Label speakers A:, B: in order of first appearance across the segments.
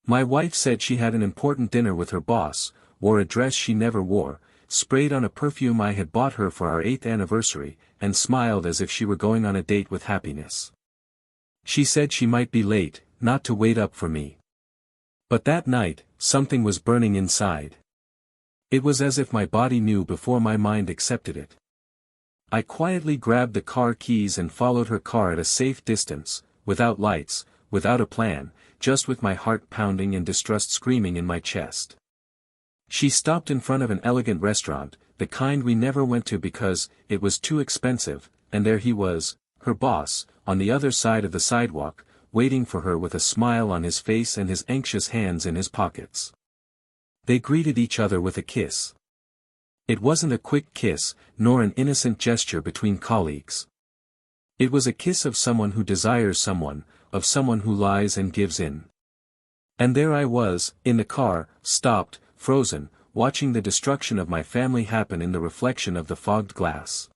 A: My wife said she had an important dinner with her boss, wore a dress she never wore, sprayed on a perfume I had bought her for our 8th anniversary, and smiled as if she were going on a date with happiness. She said she might be late, not to wait up for me. But that night, something was burning inside. It was as if my body knew before my mind accepted it. I quietly grabbed the car keys and followed her car at a safe distance, without lights, without a plan, just with my heart pounding and distrust screaming in my chest. She stopped in front of an elegant restaurant, the kind we never went to because it was too expensive, and there he was, her boss, on the other side of the sidewalk, waiting for her with a smile on his face and his anxious hands in his pockets. They greeted each other with a kiss. It wasn't a quick kiss, nor an innocent gesture between colleagues. It was a kiss of someone who desires someone, of someone who lies and gives in. And there I was, in the car, stopped, frozen, watching the destruction of my family happen in the reflection of the fogged glass.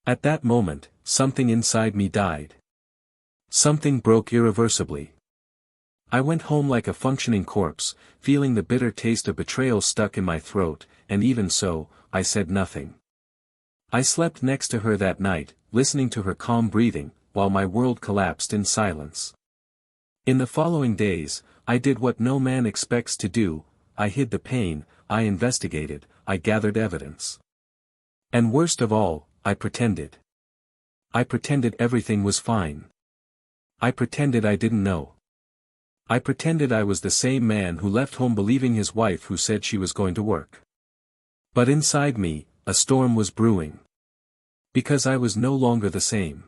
A: At that moment, something inside me died. Something broke irreversibly. I went home like a functioning corpse, feeling the bitter taste of betrayal stuck in my throat, and even so, I said nothing. I slept next to her that night, listening to her calm breathing, while my world collapsed in silence. In the following days, I did what no man expects to do, I hid the pain, I investigated, I gathered evidence. And worst of all, I pretended. I pretended everything was fine. I pretended I didn't know. I pretended I was the same man who left home believing his wife who said she was going to work. But inside me, a storm was brewing. Because I was no longer the same.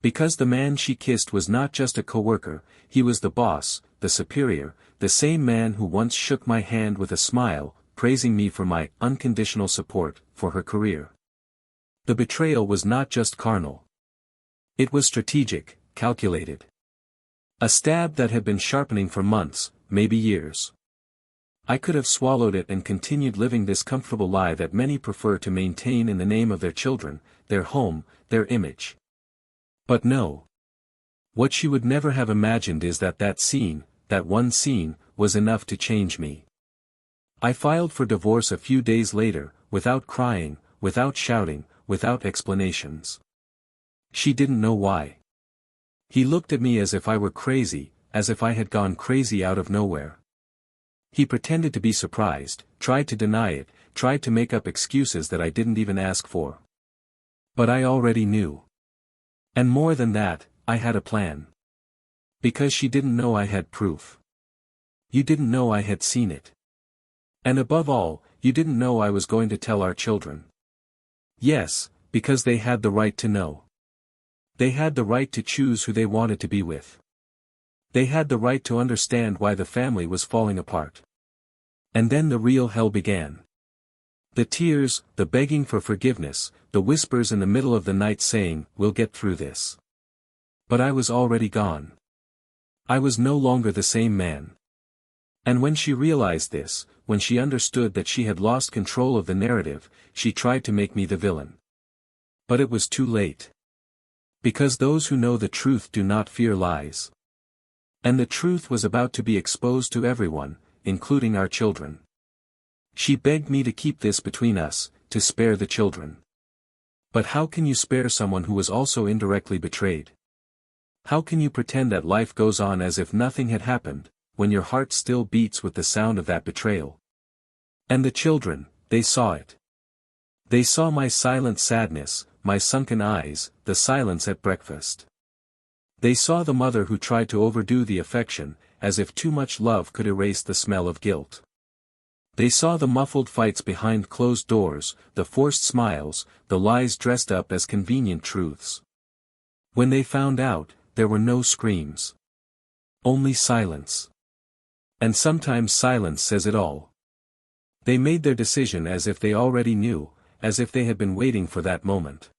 A: Because the man she kissed was not just a coworker, he was the boss, the superior, the same man who once shook my hand with a smile, praising me for my unconditional support for her career. The betrayal was not just carnal. It was strategic, calculated. A stab that had been sharpening for months, maybe years. I could have swallowed it and continued living this comfortable lie that many prefer to maintain in the name of their children, their home, their image. But no. What she would never have imagined is that that one scene, was enough to change me. I filed for divorce a few days later, without crying, without shouting, without explanations. She didn't know why. He looked at me as if I were crazy, as if I had gone crazy out of nowhere. He pretended to be surprised, tried to deny it, tried to make up excuses that I didn't even ask for. But I already knew. And more than that, I had a plan. Because she didn't know I had proof. You didn't know I had seen it. And above all, you didn't know I was going to tell our children. Yes, because they had the right to know. They had the right to choose who they wanted to be with. They had the right to understand why the family was falling apart. And then the real hell began. The tears, the begging for forgiveness, the whispers in the middle of the night saying, "We'll get through this." But I was already gone. I was no longer the same man. And when she realized this, when she understood that she had lost control of the narrative, she tried to make me the villain. But it was too late. Because those who know the truth do not fear lies. And the truth was about to be exposed to everyone, including our children. She begged me to keep this between us, to spare the children. But how can you spare someone who was also indirectly betrayed? How can you pretend that life goes on as if nothing had happened, when your heart still beats with the sound of that betrayal? And the children, they saw it. They saw my silent sadness, my sunken eyes, the silence at breakfast. They saw the mother who tried to overdo the affection, as if too much love could erase the smell of guilt. They saw the muffled fights behind closed doors, the forced smiles, the lies dressed up as convenient truths. When they found out, there were no screams. Only silence. And sometimes silence says it all. They made their decision as if they already knew, as if they had been waiting for that moment.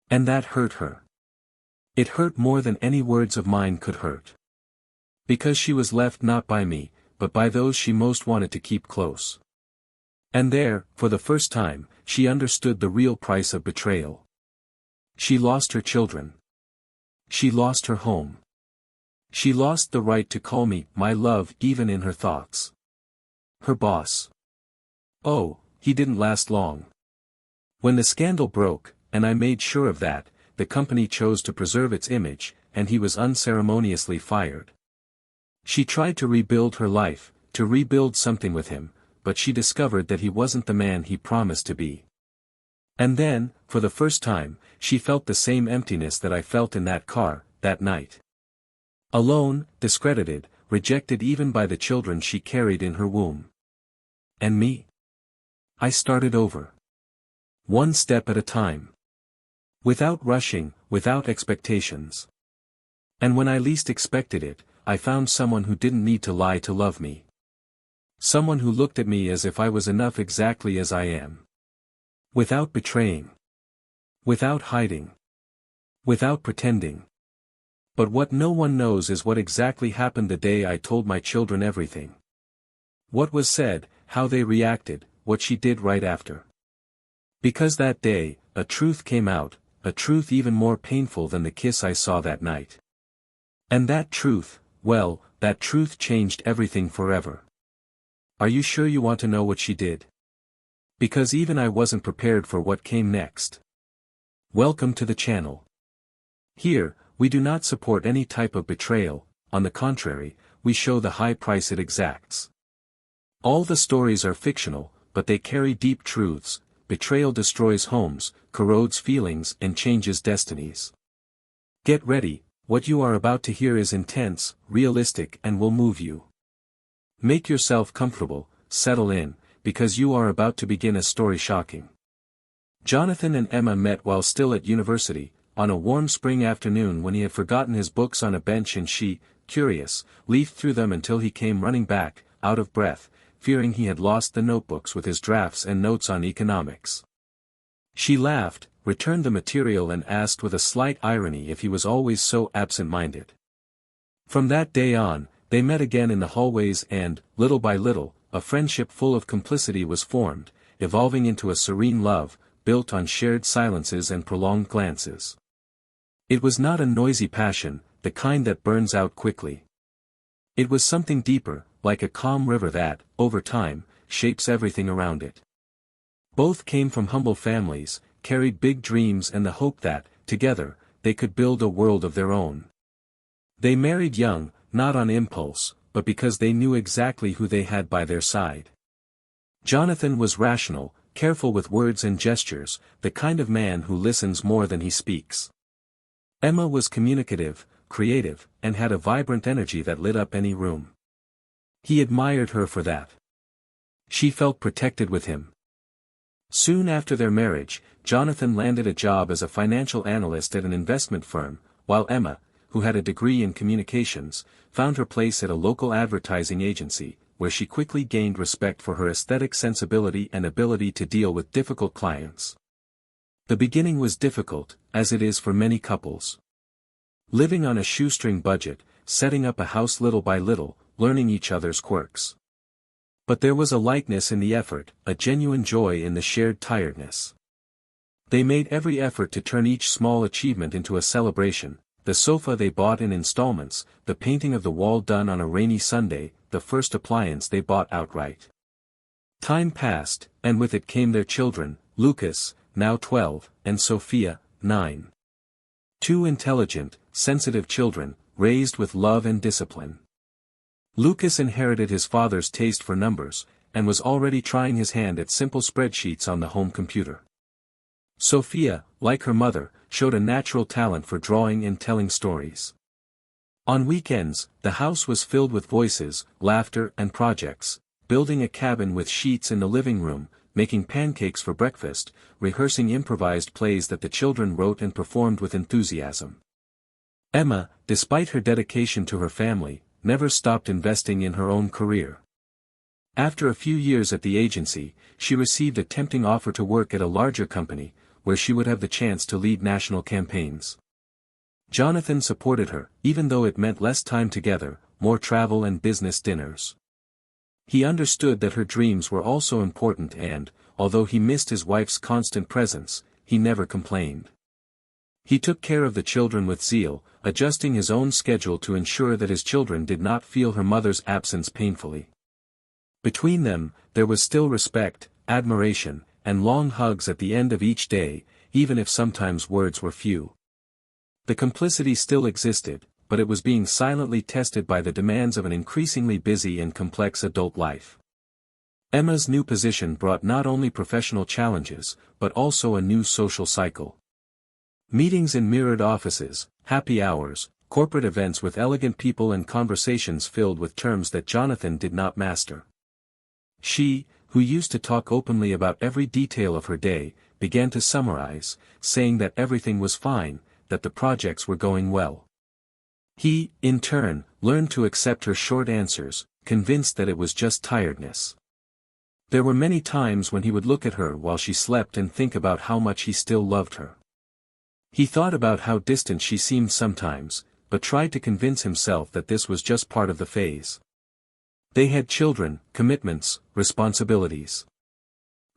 A: And that hurt her. It hurt more than any words of mine could hurt. Because she was left not by me, but by those she most wanted to keep close. And there, for the first time, she understood the real price of betrayal. She lost her children. She lost her home. She lost the right to call me my love even in her thoughts. Her boss. Oh, he didn't last long. When the scandal broke, and I made sure of that, the company chose to preserve its image, and he was unceremoniously fired. She tried to rebuild her life, to rebuild something with him, but she discovered that he wasn't the man he promised to be. And then, for the first time, she felt the same emptiness that I felt in that car, that night. Alone, discredited, rejected even by the children she carried in her womb. And me? I started over. One step at a time. Without rushing, without expectations. And when I least expected it, I found someone who didn't need to lie to love me. Someone who looked at me as if I was enough exactly as I am. Without betraying. Without hiding. Without pretending. But what no one knows is what exactly happened the day I told my children everything. What was said, how they reacted, what she did right after. Because that day, a truth came out, a truth even more painful than the kiss I saw that night. And that truth, well, that truth changed everything forever. Are you sure you want to know what she did? Because even I wasn't prepared for what came next. Welcome to the channel. Here, we do not support any type of betrayal, on the contrary, we show the high price it exacts. All the stories are fictional, but they carry deep truths. Betrayal destroys homes, corrodes feelings and changes destinies. Get ready, what you are about to hear is intense, realistic and will move you. Make yourself comfortable, settle in, because you are about to begin a story shocking. Jonathan and Emma met while still at university, on a warm spring afternoon when he had forgotten his books on a bench and she, curious, leafed through them until he came running back, out of breath, fearing he had lost the notebooks with his drafts and notes on economics. She laughed, returned the material and asked with a slight irony if he was always so absent-minded. From that day on, they met again in the hallways and, little by little, a friendship full of complicity was formed, evolving into a serene love, built on shared silences and prolonged glances. It was not a noisy passion, the kind that burns out quickly. It was something deeper, like a calm river that, over time, shapes everything around it. Both came from humble families, carried big dreams and the hope that, together, they could build a world of their own. They married young, not on impulse, but because they knew exactly who they had by their side. Jonathan was rational, careful with words and gestures, the kind of man who listens more than he speaks. Emma was communicative, creative, and had a vibrant energy that lit up any room. He admired her for that. She felt protected with him. Soon after their marriage, Jonathan landed a job as a financial analyst at an investment firm, while Emma, who had a degree in communications, found her place at a local advertising agency, where she quickly gained respect for her aesthetic sensibility and ability to deal with difficult clients. The beginning was difficult, as it is for many couples. Living on a shoestring budget, setting up a house little by little, learning each other's quirks. But there was a lightness in the effort, a genuine joy in the shared tiredness. They made every effort to turn each small achievement into a celebration. The sofa they bought in installments, the painting of the wall done on a rainy Sunday, the first appliance they bought outright. Time passed, and with it came their children, Lucas, now 12, and Sophia, 9. Two intelligent, sensitive children, raised with love and discipline. Lucas inherited his father's taste for numbers, and was already trying his hand at simple spreadsheets on the home computer. Sophia, like her mother, showed a natural talent for drawing and telling stories. On weekends, the house was filled with voices, laughter and projects, building a cabin with sheets in the living room, making pancakes for breakfast, rehearsing improvised plays that the children wrote and performed with enthusiasm. Emma, despite her dedication to her family, never stopped investing in her own career. After a few years at the agency, she received a tempting offer to work at a larger company, where she would have the chance to lead national campaigns. Jonathan supported her, even though it meant less time together, more travel and business dinners. He understood that her dreams were also important and, although he missed his wife's constant presence, he never complained. He took care of the children with zeal, adjusting his own schedule to ensure that his children did not feel her mother's absence painfully. Between them, there was still respect, admiration, and long hugs at the end of each day, even if sometimes words were few. The complicity still existed, but it was being silently tested by the demands of an increasingly busy and complex adult life. Emma's new position brought not only professional challenges, but also a new social cycle. Meetings in mirrored offices, happy hours, corporate events with elegant people and conversations filled with terms that Jonathan did not master. She, who used to talk openly about every detail of her day, began to summarize, saying that everything was fine, that the projects were going well. He, in turn, learned to accept her short answers, convinced that it was just tiredness. There were many times when he would look at her while she slept and think about how much he still loved her. He thought about how distant she seemed sometimes, but tried to convince himself that this was just part of the phase. They had children, commitments, responsibilities.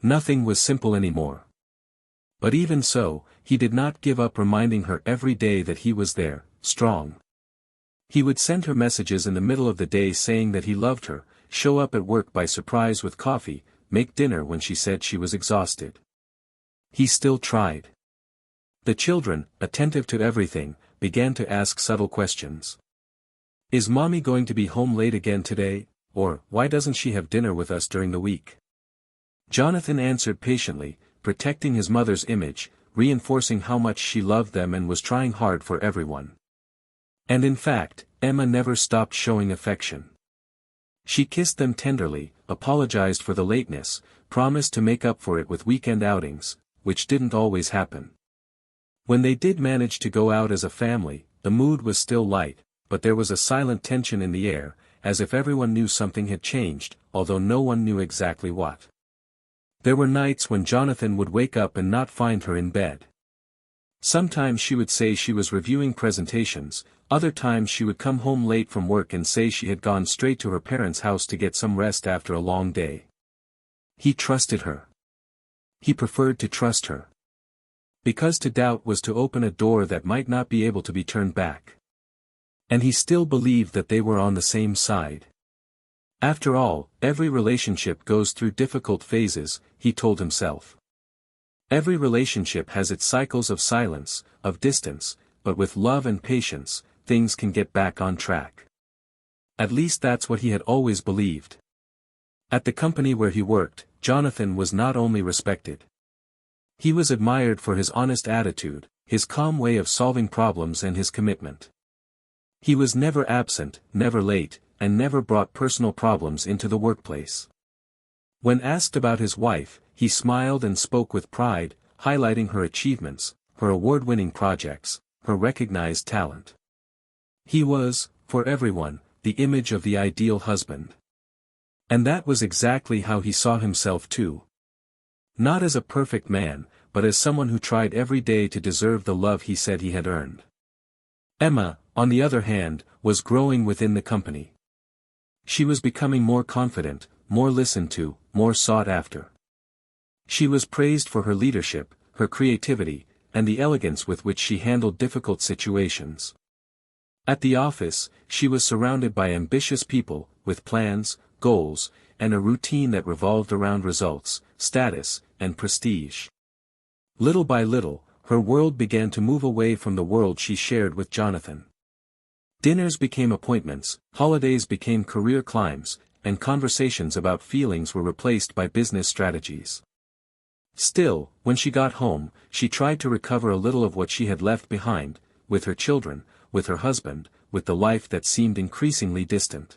A: Nothing was simple anymore. But even so, he did not give up reminding her every day that he was there, strong. He would send her messages in the middle of the day saying that he loved her, show up at work by surprise with coffee, make dinner when she said she was exhausted. He still tried. The children, attentive to everything, began to ask subtle questions. Is mommy going to be home late again today, or why doesn't she have dinner with us during the week? Jonathan answered patiently, protecting his mother's image, reinforcing how much she loved them and was trying hard for everyone. And in fact, Emma never stopped showing affection. She kissed them tenderly, apologized for the lateness, promised to make up for it with weekend outings, which didn't always happen. When they did manage to go out as a family, the mood was still light, but there was a silent tension in the air, as if everyone knew something had changed, although no one knew exactly what. There were nights when Jonathan would wake up and not find her in bed. Sometimes she would say she was reviewing presentations, other times she would come home late from work and say she had gone straight to her parents' house to get some rest after a long day. He trusted her. He preferred to trust her. Because to doubt was to open a door that might not be able to be turned back. And he still believed that they were on the same side. After all, every relationship goes through difficult phases, he told himself. Every relationship has its cycles of silence, of distance, but with love and patience, things can get back on track. At least that's what he had always believed. At the company where he worked, Jonathan was not only respected. He was admired for his honest attitude, his calm way of solving problems and his commitment. He was never absent, never late, and never brought personal problems into the workplace. When asked about his wife, he smiled and spoke with pride, highlighting her achievements, her award-winning projects, her recognized talent. He was, for everyone, the image of the ideal husband. And that was exactly how he saw himself too. Not as a perfect man, but as someone who tried every day to deserve the love he said he had earned. Emma, on the other hand, was growing within the company. She was becoming more confident, more listened to, more sought after. She was praised for her leadership, her creativity, and the elegance with which she handled difficult situations. At the office, she was surrounded by ambitious people, with plans, goals, and a routine that revolved around results, status, and prestige. Little by little, her world began to move away from the world she shared with Jonathan. Dinners became appointments, holidays became career climbs, and conversations about feelings were replaced by business strategies. Still, when she got home, she tried to recover a little of what she had left behind, with her children, with her husband, with the life that seemed increasingly distant.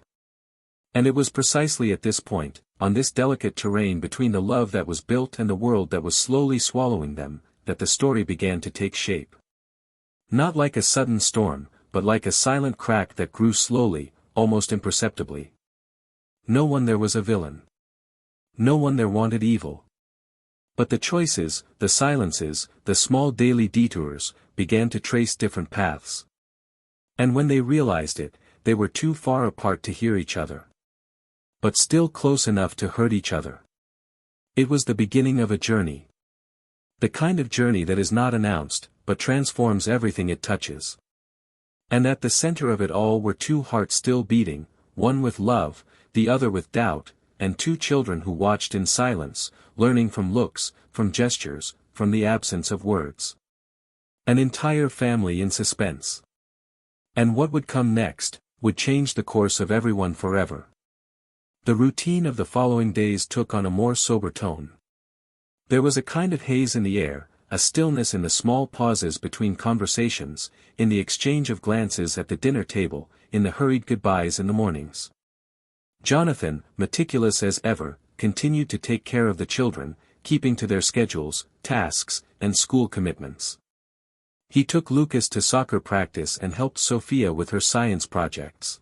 A: And it was precisely at this point, on this delicate terrain between the love that was built and the world that was slowly swallowing them, that the story began to take shape. Not like a sudden storm, but like a silent crack that grew slowly, almost imperceptibly. No one there was a villain. No one there wanted evil. But the choices, the silences, the small daily detours, began to trace different paths. And when they realized it, they were too far apart to hear each other. But still close enough to hurt each other. It was the beginning of a journey. The kind of journey that is not announced, but but transforms everything it touches. And at the center of it all were two hearts still beating, one with love, the other with doubt, and two children who watched in silence, learning from looks, from gestures, from the absence of words. An entire family in suspense. And what would come next, would change the course of everyone forever. The routine of the following days took on a more sober tone. There was a kind of haze in the air, a stillness in the small pauses between conversations, in the exchange of glances at the dinner table, in the hurried goodbyes in the mornings. Jonathan, meticulous as ever, continued to take care of the children, keeping to their schedules, tasks, and school commitments. He took Lucas to soccer practice and helped Sophia with her science projects.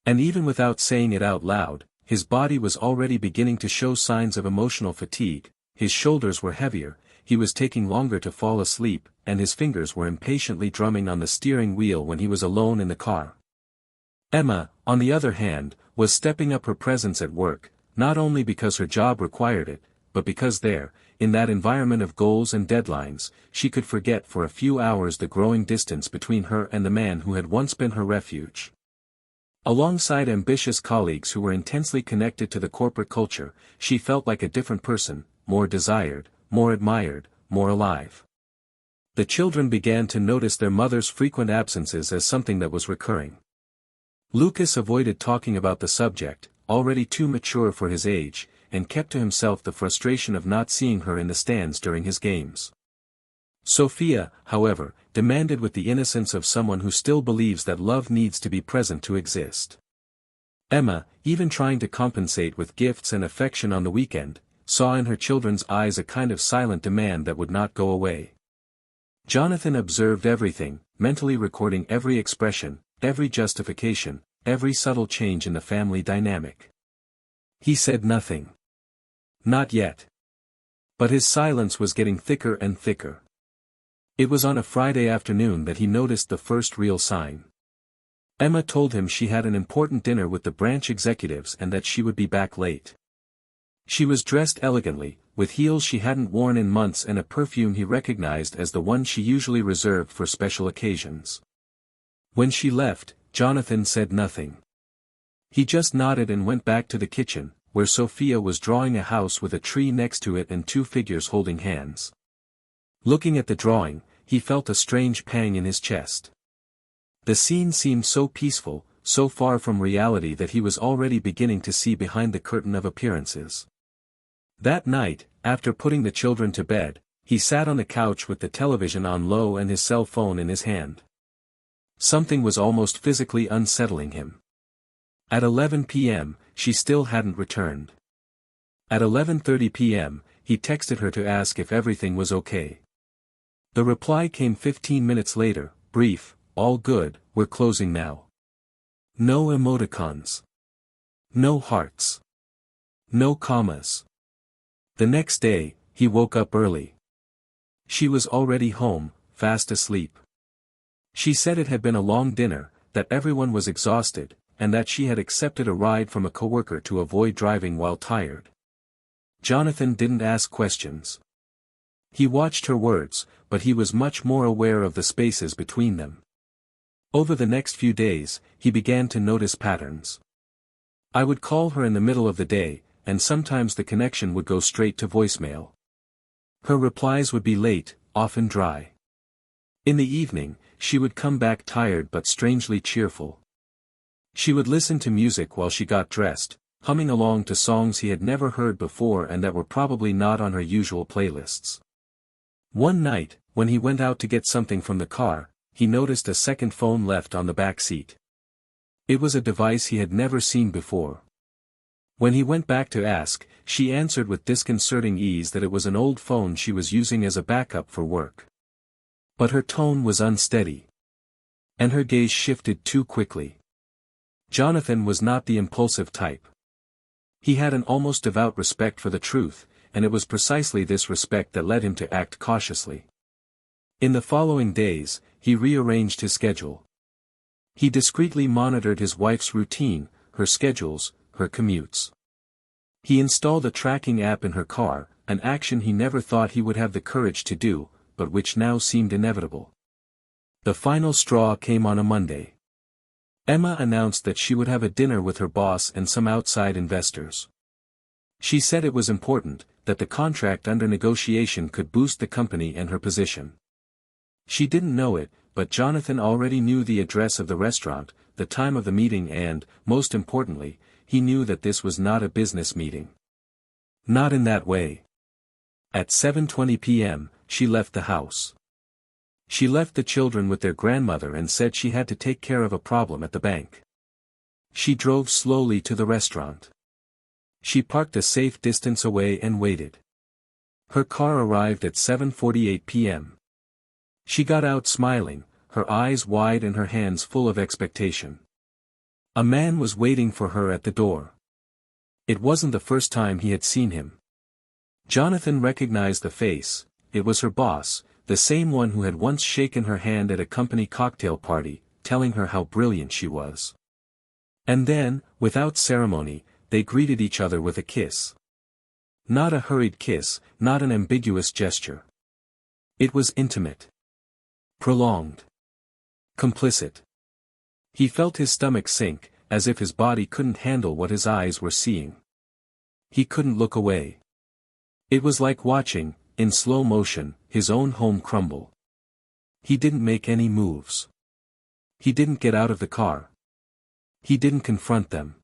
A: And even without saying it out loud, his body was already beginning to show signs of emotional fatigue, his shoulders were heavier, he was taking longer to fall asleep, and his fingers were impatiently drumming on the steering wheel when he was alone in the car. Emma, on the other hand, was stepping up her presence at work, not only because her job required it, but because there, in that environment of goals and deadlines, she could forget for a few hours the growing distance between her and the man who had once been her refuge. Alongside ambitious colleagues who were intensely connected to the corporate culture, she felt like a different person, more desired, more admired, more alive. The children began to notice their mother's frequent absences as something that was recurring. Lucas avoided talking about the subject, already too mature for his age, and kept to himself the frustration of not seeing her in the stands during his games. Sophia, however, demanded with the innocence of someone who still believes that love needs to be present to exist. Emma, even trying to compensate with gifts and affection on the weekend, saw in her children's eyes a kind of silent demand that would not go away. Jonathan observed everything, mentally recording every expression, every justification, every subtle change in the family dynamic. He said nothing. Not yet. But his silence was getting thicker and thicker. It was on a Friday afternoon that he noticed the first real sign. Emma told him she had an important dinner with the branch executives and that she would be back late. She was dressed elegantly, with heels she hadn't worn in months and a perfume he recognized as the one she usually reserved for special occasions. When she left, Jonathan said nothing. He just nodded and went back to the kitchen, where Sophia was drawing a house with a tree next to it and two figures holding hands. Looking at the drawing, he felt a strange pang in his chest. The scene seemed so peaceful, so far from reality that he was already beginning to see behind the curtain of appearances. That night, after putting the children to bed, he sat on the couch with the television on low and his cell phone in his hand. Something was almost physically unsettling him. At 11 p.m., she still hadn't returned. At 11:30 p.m., he texted her to ask if everything was okay. The reply came 15 minutes later, brief, all good, we're closing now. No emoticons. No hearts. No commas. The next day, he woke up early. She was already home, fast asleep. She said it had been a long dinner, that everyone was exhausted, and that she had accepted a ride from a coworker to avoid driving while tired. Jonathan didn't ask questions. He watched her words, but he was much more aware of the spaces between them. Over the next few days, he began to notice patterns. I would call her in the middle of the day, and sometimes the connection would go straight to voicemail. Her replies would be late, often dry. In the evening, she would come back tired but strangely cheerful. She would listen to music while she got dressed, humming along to songs he had never heard before and that were probably not on her usual playlists. One night, when he went out to get something from the car, he noticed a second phone left on the back seat. It was a device he had never seen before. When he went back to ask, she answered with disconcerting ease that it was an old phone she was using as a backup for work. But her tone was unsteady. And her gaze shifted too quickly. Jonathan was not the impulsive type. He had an almost devout respect for the truth, and it was precisely this respect that led him to act cautiously. In the following days, he rearranged his schedule. He discreetly monitored his wife's routine, her schedules, her commutes. He installed a tracking app in her car, an action he never thought he would have the courage to do, but which now seemed inevitable. The final straw came on a Monday. Emma announced that she would have a dinner with her boss and some outside investors. She said it was important, that the contract under negotiation could boost the company and her position. She didn't know it, but Jonathan already knew the address of the restaurant, the time of the meeting and, most importantly, he knew that this was not a business meeting. Not in that way. At 7:20 p.m., she left the house. She left the children with their grandmother and said she had to take care of a problem at the bank. She drove slowly to the restaurant. She parked a safe distance away and waited. Her car arrived at 7:48 p.m. She got out smiling, her eyes wide and her hands full of expectation. A man was waiting for her at the door. It wasn't the first time he had seen him. Jonathan recognized the face. It was her boss, the same one who had once shaken her hand at a company cocktail party, telling her how brilliant she was. And then, without ceremony, they greeted each other with a kiss. Not a hurried kiss, not an ambiguous gesture. It was intimate. Prolonged. Complicit. He felt his stomach sink, as if his body couldn't handle what his eyes were seeing. He couldn't look away. It was like watching, in slow motion, his own home crumble. He didn't make any moves. He didn't get out of the car. He didn't confront them.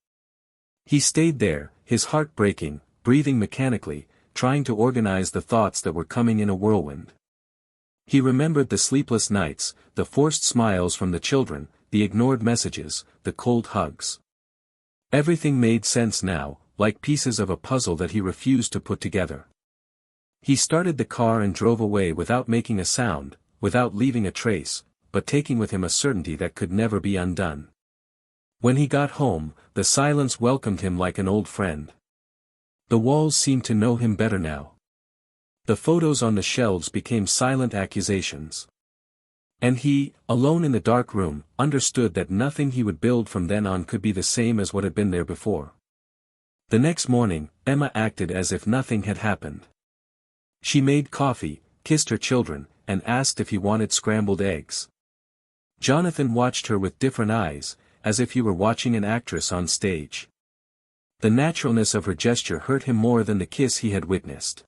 A: He stayed there, his heart breaking, breathing mechanically, trying to organize the thoughts that were coming in a whirlwind. He remembered the sleepless nights, the forced smiles from the children, the ignored messages, the cold hugs. Everything made sense now, like pieces of a puzzle that he refused to put together. He started the car and drove away without making a sound, without leaving a trace, but taking with him a certainty that could never be undone. When he got home, the silence welcomed him like an old friend. The walls seemed to know him better now. The photos on the shelves became silent accusations. And he, alone in the dark room, understood that nothing he would build from then on could be the same as what had been there before. The next morning, Emma acted as if nothing had happened. She made coffee, kissed her children, and asked if he wanted scrambled eggs. Jonathan watched her with different eyes, as if he were watching an actress on stage. The naturalness of her gesture hurt him more than the kiss he had witnessed.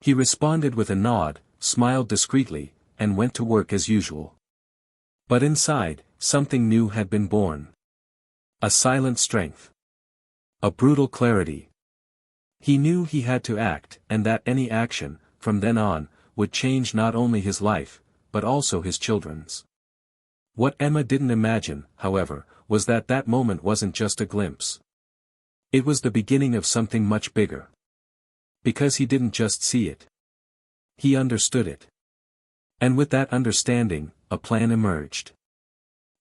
A: He responded with a nod, smiled discreetly, and went to work as usual. But inside, something new had been born. A silent strength. A brutal clarity. He knew he had to act, and that any action, from then on, would change not only his life, but also his children's. What Emma didn't imagine, however, was that that moment wasn't just a glimpse. It was the beginning of something much bigger. Because he didn't just see it. He understood it. And with that understanding, a plan emerged.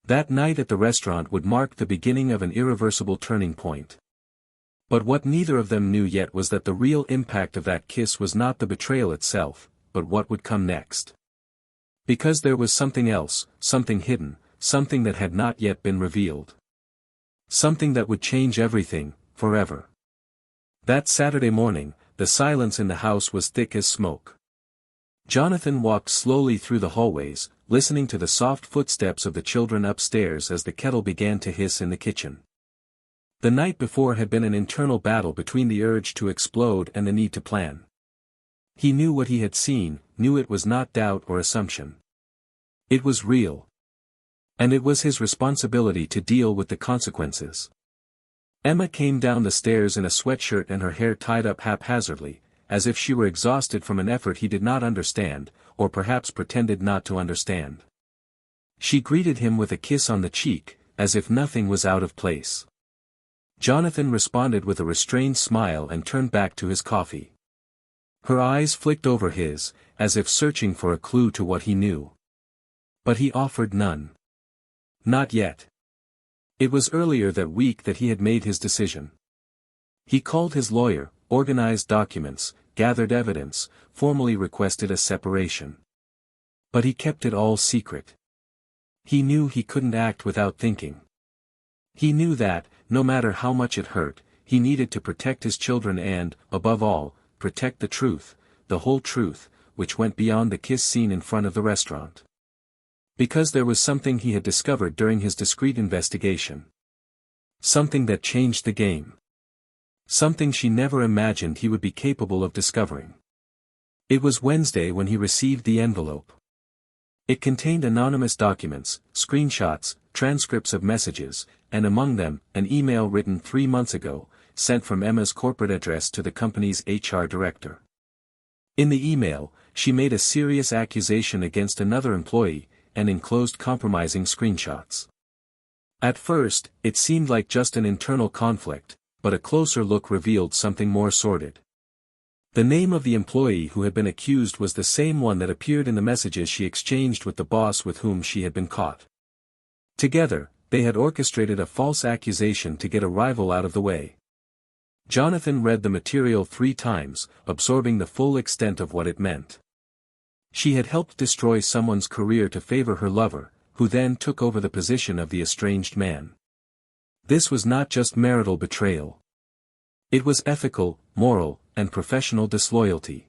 A: That night at the restaurant would mark the beginning of an irreversible turning point. But what neither of them knew yet was that the real impact of that kiss was not the betrayal itself, but what would come next. Because there was something else, something hidden, something that had not yet been revealed. Something that would change everything, forever. That Saturday morning, the silence in the house was thick as smoke. Jonathan walked slowly through the hallways, listening to the soft footsteps of the children upstairs as the kettle began to hiss in the kitchen. The night before had been an internal battle between the urge to explode and the need to plan. He knew what he had seen, knew it was not doubt or assumption. It was real. And it was his responsibility to deal with the consequences. Emma came down the stairs in a sweatshirt and her hair tied up haphazardly, as if she were exhausted from an effort he did not understand, or perhaps pretended not to understand. She greeted him with a kiss on the cheek, as if nothing was out of place. Jonathan responded with a restrained smile and turned back to his coffee. Her eyes flicked over his, as if searching for a clue to what he knew. But he offered none. Not yet. It was earlier that week that he had made his decision. He called his lawyer, organized documents, gathered evidence, formally requested a separation. But he kept it all secret. He knew he couldn't act without thinking. He knew that, no matter how much it hurt, he needed to protect his children and, above all, protect the truth, the whole truth, which went beyond the kiss scene in front of the restaurant. Because there was something he had discovered during his discreet investigation. Something that changed the game. Something she never imagined he would be capable of discovering. It was Wednesday when he received the envelope. It contained anonymous documents, screenshots, transcripts of messages, and among them, an email written 3 months ago, sent from Emma's corporate address to the company's HR director. In the email, she made a serious accusation against another employee, and enclosed compromising screenshots. At first, it seemed like just an internal conflict, but a closer look revealed something more sordid. The name of the employee who had been accused was the same one that appeared in the messages she exchanged with the boss with whom she had been caught. Together, they had orchestrated a false accusation to get a rival out of the way. Jonathan read the material 3 times, absorbing the full extent of what it meant. She had helped destroy someone's career to favor her lover, who then took over the position of the estranged man. This was not just marital betrayal. It was ethical, moral, and professional disloyalty.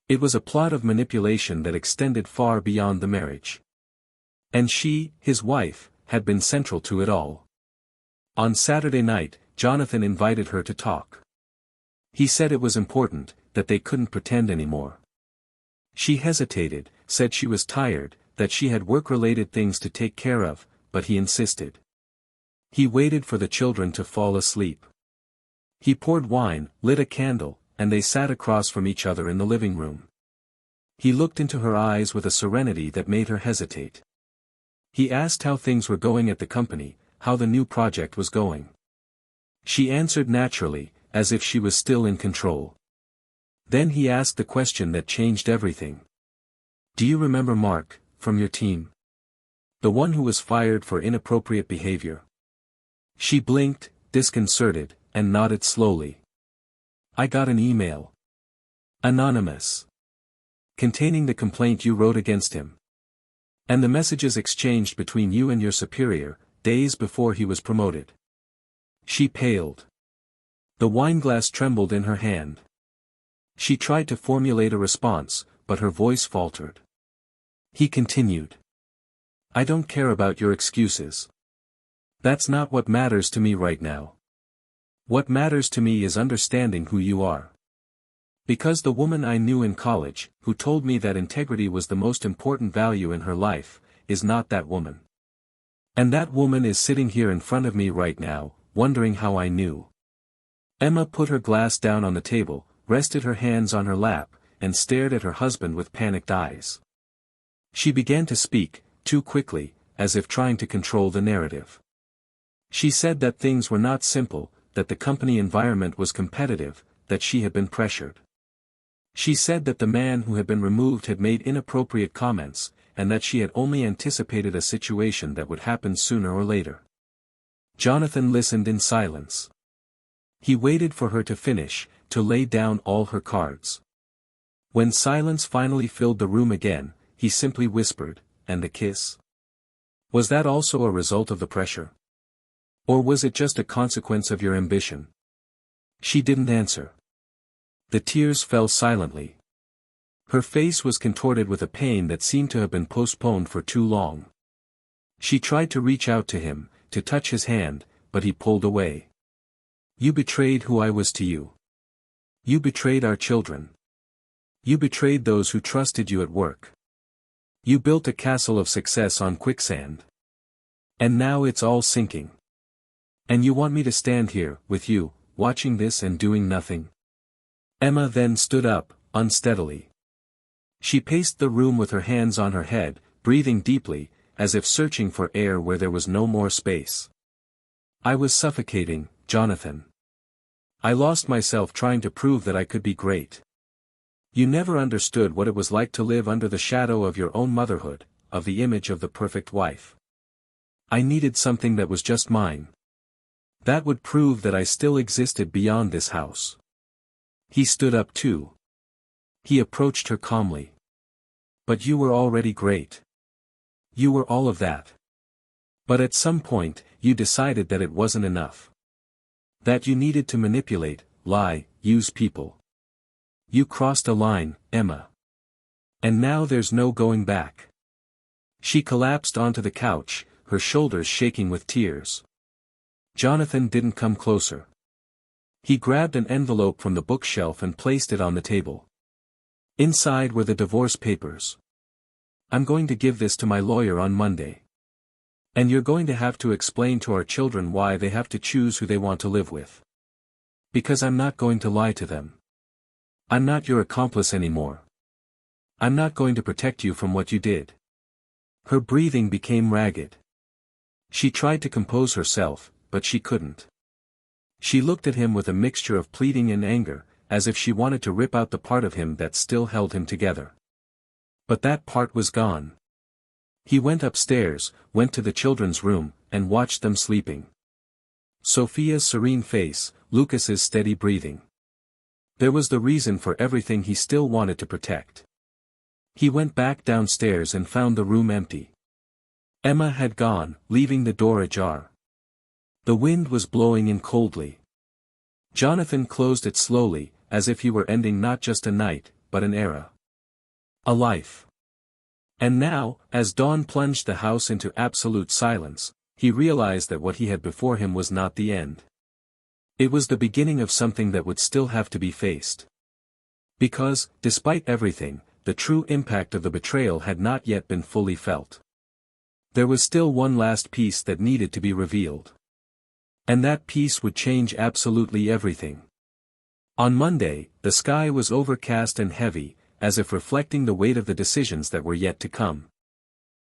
A: It was a plot of manipulation that extended far beyond the marriage. And she, his wife, had been central to it all. On Saturday night, Jonathan invited her to talk. He said it was important, that they couldn't pretend anymore. She hesitated, said she was tired, that she had work-related things to take care of, but he insisted. He waited for the children to fall asleep. He poured wine, lit a candle, and they sat across from each other in the living room. He looked into her eyes with a serenity that made her hesitate. He asked how things were going at the company, how the new project was going. She answered naturally, as if she was still in control. Then he asked the question that changed everything. "Do you remember Mark, from your team? The one who was fired for inappropriate behavior?" She blinked, disconcerted, and nodded slowly. "I got an email. Anonymous. Containing the complaint you wrote against him. And the messages exchanged between you and your superior, days before he was promoted." She paled. The wineglass trembled in her hand. She tried to formulate a response, but her voice faltered. He continued. "I don't care about your excuses. That's not what matters to me right now. What matters to me is understanding who you are. Because the woman I knew in college, who told me that integrity was the most important value in her life, is not that woman. And that woman is sitting here in front of me right now, wondering how I knew." Emma put her glass down on the table, rested her hands on her lap, and stared at her husband with panicked eyes. She began to speak, too quickly, as if trying to control the narrative. She said that things were not simple, that the company environment was competitive, that she had been pressured. She said that the man who had been removed had made inappropriate comments, and that she had only anticipated a situation that would happen sooner or later. Jonathan listened in silence. He waited for her to finish, to lay down all her cards. When silence finally filled the room again, he simply whispered, "And the kiss? Was that also a result of the pressure? Or was it just a consequence of your ambition?" She didn't answer. The tears fell silently. Her face was contorted with a pain that seemed to have been postponed for too long. She tried to reach out to him, to touch his hand, but he pulled away. "You betrayed who I was to you. You betrayed our children. You betrayed those who trusted you at work. You built a castle of success on quicksand. And now it's all sinking. And you want me to stand here, with you, watching this and doing nothing?" Emma then stood up, unsteadily. She paced the room with her hands on her head, breathing deeply, as if searching for air where there was no more space. "I was suffocating, Jonathan. I lost myself trying to prove that I could be great. You never understood what it was like to live under the shadow of your own motherhood, of the image of the perfect wife. I needed something that was just mine. That would prove that I still existed beyond this house." He stood up too. He approached her calmly. "But you were already great. You were all of that. But at some point, you decided that it wasn't enough. That you needed to manipulate, lie, use people. You crossed a line, Emma. And now there's no going back. She collapsed onto the couch, her shoulders shaking with tears. Jonathan didn't come closer. He grabbed an envelope from the bookshelf and placed it on the table. Inside were the divorce papers. I'm going to give this to my lawyer on Monday. And you're going to have to explain to our children why they have to choose who they want to live with. Because I'm not going to lie to them. I'm not your accomplice anymore. I'm not going to protect you from what you did. Her breathing became ragged. She tried to compose herself, but she couldn't. She looked at him with a mixture of pleading and anger, as if she wanted to rip out the part of him that still held him together. But that part was gone. He went upstairs, went to the children's room, and watched them sleeping. Sophia's serene face, Lucas's steady breathing. There was the reason for everything he still wanted to protect. He went back downstairs and found the room empty. Emma had gone, leaving the door ajar. The wind was blowing in coldly. Jonathan closed it slowly, as if he were ending not just a night, but an era. A life. And now, as dawn plunged the house into absolute silence, he realized that what he had before him was not the end. It was the beginning of something that would still have to be faced. Because, despite everything, the true impact of the betrayal had not yet been fully felt. There was still one last piece that needed to be revealed. And that piece would change absolutely everything. On Monday, the sky was overcast and heavy, as if reflecting the weight of the decisions that were yet to come.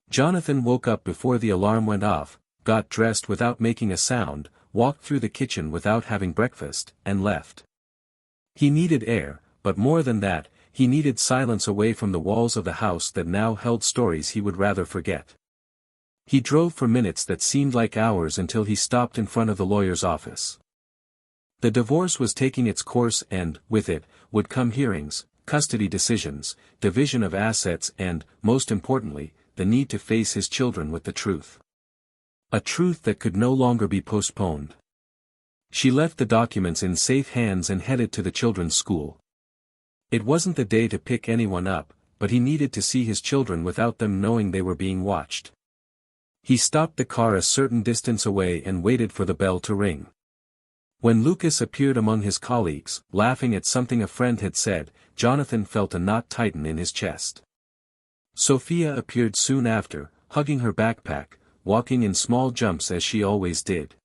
A: Jonathan woke up before the alarm went off, got dressed without making a sound, walked through the kitchen without having breakfast, and left. He needed air, but more than that, he needed silence away from the walls of the house that now held stories he would rather forget. He drove for minutes that seemed like hours until he stopped in front of the lawyer's office. The divorce was taking its course and, with it, would come hearings, custody decisions, division of assets and, most importantly, the need to face his children with the truth. A truth that could no longer be postponed. She left the documents in safe hands and headed to the children's school. It wasn't the day to pick anyone up, but he needed to see his children without them knowing they were being watched. He stopped the car a certain distance away and waited for the bell to ring. When Lucas appeared among his colleagues, laughing at something a friend had said, Jonathan felt a knot tighten in his chest. Sophia appeared soon after, hugging her backpack, walking in small jumps as she always did.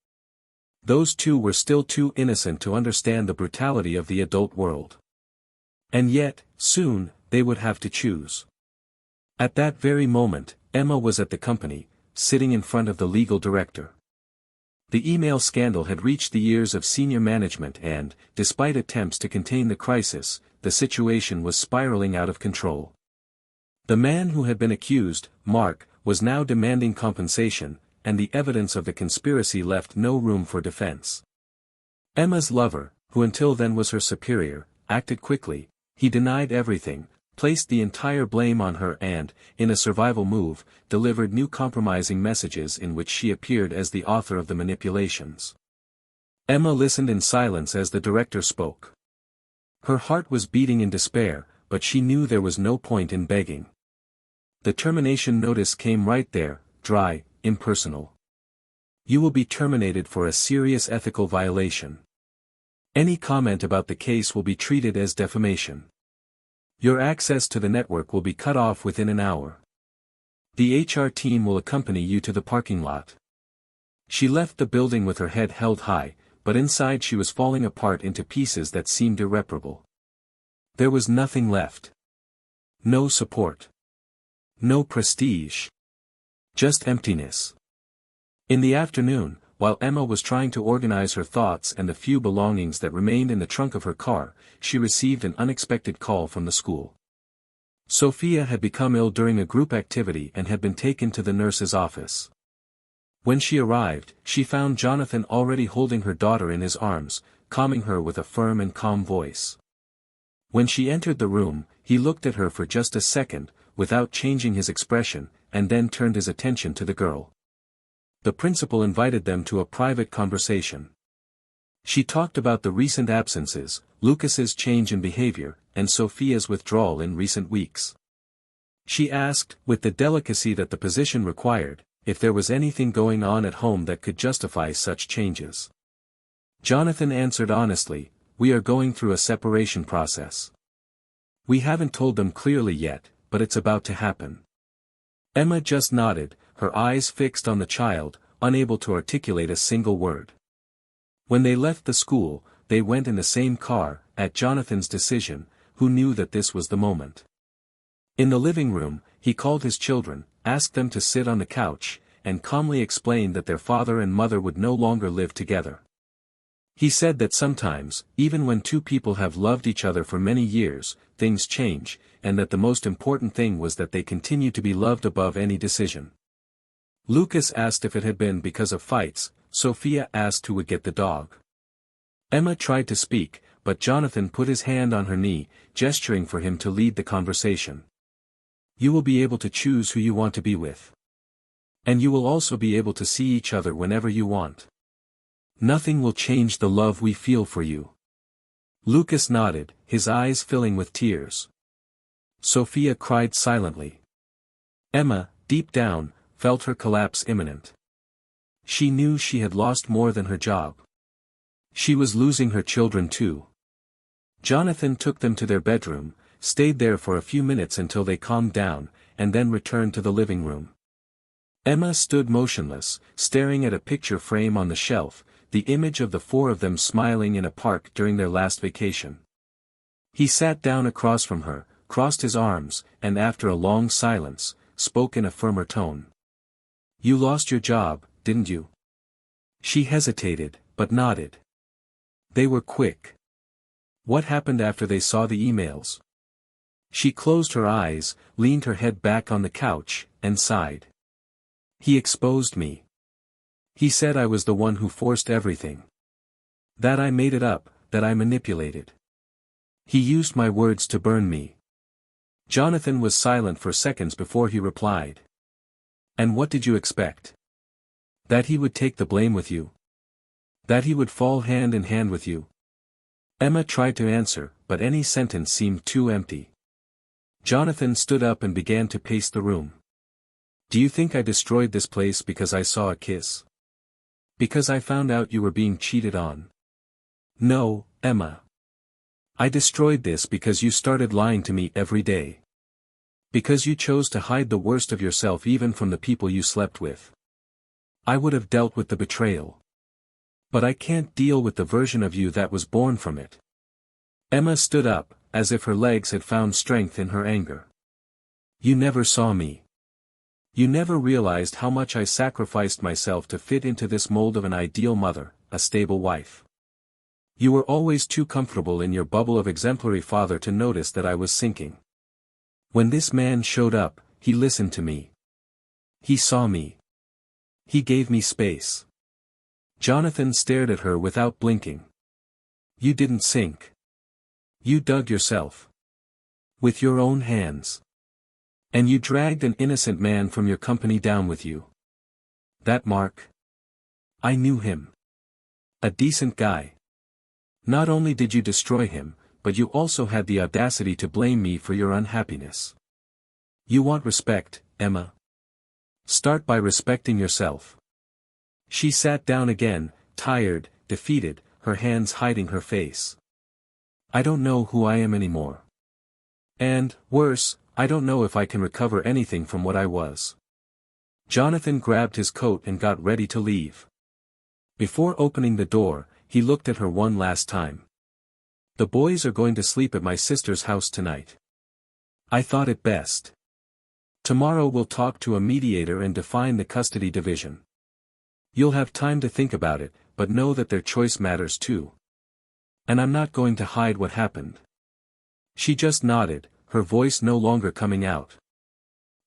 A: Those two were still too innocent to understand the brutality of the adult world. And yet, soon, they would have to choose. At that very moment, Emma was at the company, sitting in front of the legal director. The email scandal had reached the ears of senior management and, despite attempts to contain the crisis, the situation was spiraling out of control. The man who had been accused, Mark, was now demanding compensation, and the evidence of the conspiracy left no room for defense. Emma's lover, who until then was her superior, acted quickly. He denied everything, placed the entire blame on her and, in a survival move, delivered new compromising messages in which she appeared as the author of the manipulations. Emma listened in silence as the director spoke. Her heart was beating in despair, but she knew there was no point in begging. The termination notice came right there, dry, impersonal. You will be terminated for a serious ethical violation. Any comment about the case will be treated as defamation. Your access to the network will be cut off within an hour. The HR team will accompany you to the parking lot. She left the building with her head held high, but inside she was falling apart into pieces that seemed irreparable. There was nothing left. No support. No prestige. Just emptiness. In the afternoon, while Emma was trying to organize her thoughts and the few belongings that remained in the trunk of her car, she received an unexpected call from the school. Sophia had become ill during a group activity and had been taken to the nurse's office. When she arrived, she found Jonathan already holding her daughter in his arms, calming her with a firm and calm voice. When she entered the room, he looked at her for just a second, without changing his expression, and then turned his attention to the girl. The principal invited them to a private conversation. She talked about the recent absences, Lucas's change in behavior, and Sophia's withdrawal in recent weeks. She asked, with the delicacy that the position required, if there was anything going on at home that could justify such changes. Jonathan answered honestly, "We are going through a separation process. We haven't told them clearly yet, but it's about to happen." Emma just nodded, her eyes fixed on the child, unable to articulate a single word. When they left the school, they went in the same car, at Jonathan's decision, who knew that this was the moment. In the living room, he called his children, asked them to sit on the couch, and calmly explained that their father and mother would no longer live together. He said that sometimes, even when two people have loved each other for many years, things change, and that the most important thing was that they continue to be loved above any decision. Lucas asked if it had been because of fights. Sophia asked who would get the dog. Emma tried to speak, but Jonathan put his hand on her knee, gesturing for him to lead the conversation. "You will be able to choose who you want to be with. And you will also be able to see each other whenever you want. Nothing will change the love we feel for you." Lucas nodded, his eyes filling with tears. Sophia cried silently. Emma, deep down, felt her collapse imminent. She knew she had lost more than her job. She was losing her children too. Jonathan took them to their bedroom, stayed there for a few minutes until they calmed down, and then returned to the living room. Emma stood motionless, staring at a picture frame on the shelf, the image of the four of them smiling in a park during their last vacation. He sat down across from her, crossed his arms, and after a long silence, spoke in a firmer tone. "You lost your job, didn't you?" She hesitated, but nodded. "They were quick. What happened after they saw the emails?" She closed her eyes, leaned her head back on the couch, and sighed. "He exposed me. He said I was the one who forced everything. That I made it up, that I manipulated. He used my words to burn me." Jonathan was silent for seconds before he replied. "And what did you expect? That he would take the blame with you? That he would fall hand in hand with you?" Emma tried to answer, but any sentence seemed too empty. Jonathan stood up and began to pace the room. "Do you think I destroyed this place because I saw a kiss? Because I found out you were being cheated on? No, Emma. I destroyed this because you started lying to me every day. Because you chose to hide the worst of yourself even from the people you slept with. I would have dealt with the betrayal. But I can't deal with the version of you that was born from it." Emma stood up, as if her legs had found strength in her anger. "You never saw me. You never realized how much I sacrificed myself to fit into this mold of an ideal mother, a stable wife. You were always too comfortable in your bubble of exemplary father to notice that I was sinking. When this man showed up, he listened to me. He saw me. He gave me space." Jonathan stared at her without blinking. "You didn't sink. You dug yourself. With your own hands. And you dragged an innocent man from your company down with you. That Mark. I knew him. A decent guy. Not only did you destroy him, but you also had the audacity to blame me for your unhappiness. You want respect, Emma? Start by respecting yourself." She sat down again, tired, defeated, her hands hiding her face. "I don't know who I am anymore. And, worse, I don't know if I can recover anything from what I was." Jonathan grabbed his coat and got ready to leave. Before opening the door, he looked at her one last time. "The boys are going to sleep at my sister's house tonight. I thought it best. Tomorrow we'll talk to a mediator and define the custody division. You'll have time to think about it, but know that their choice matters too. And I'm not going to hide what happened." She just nodded, her voice no longer coming out.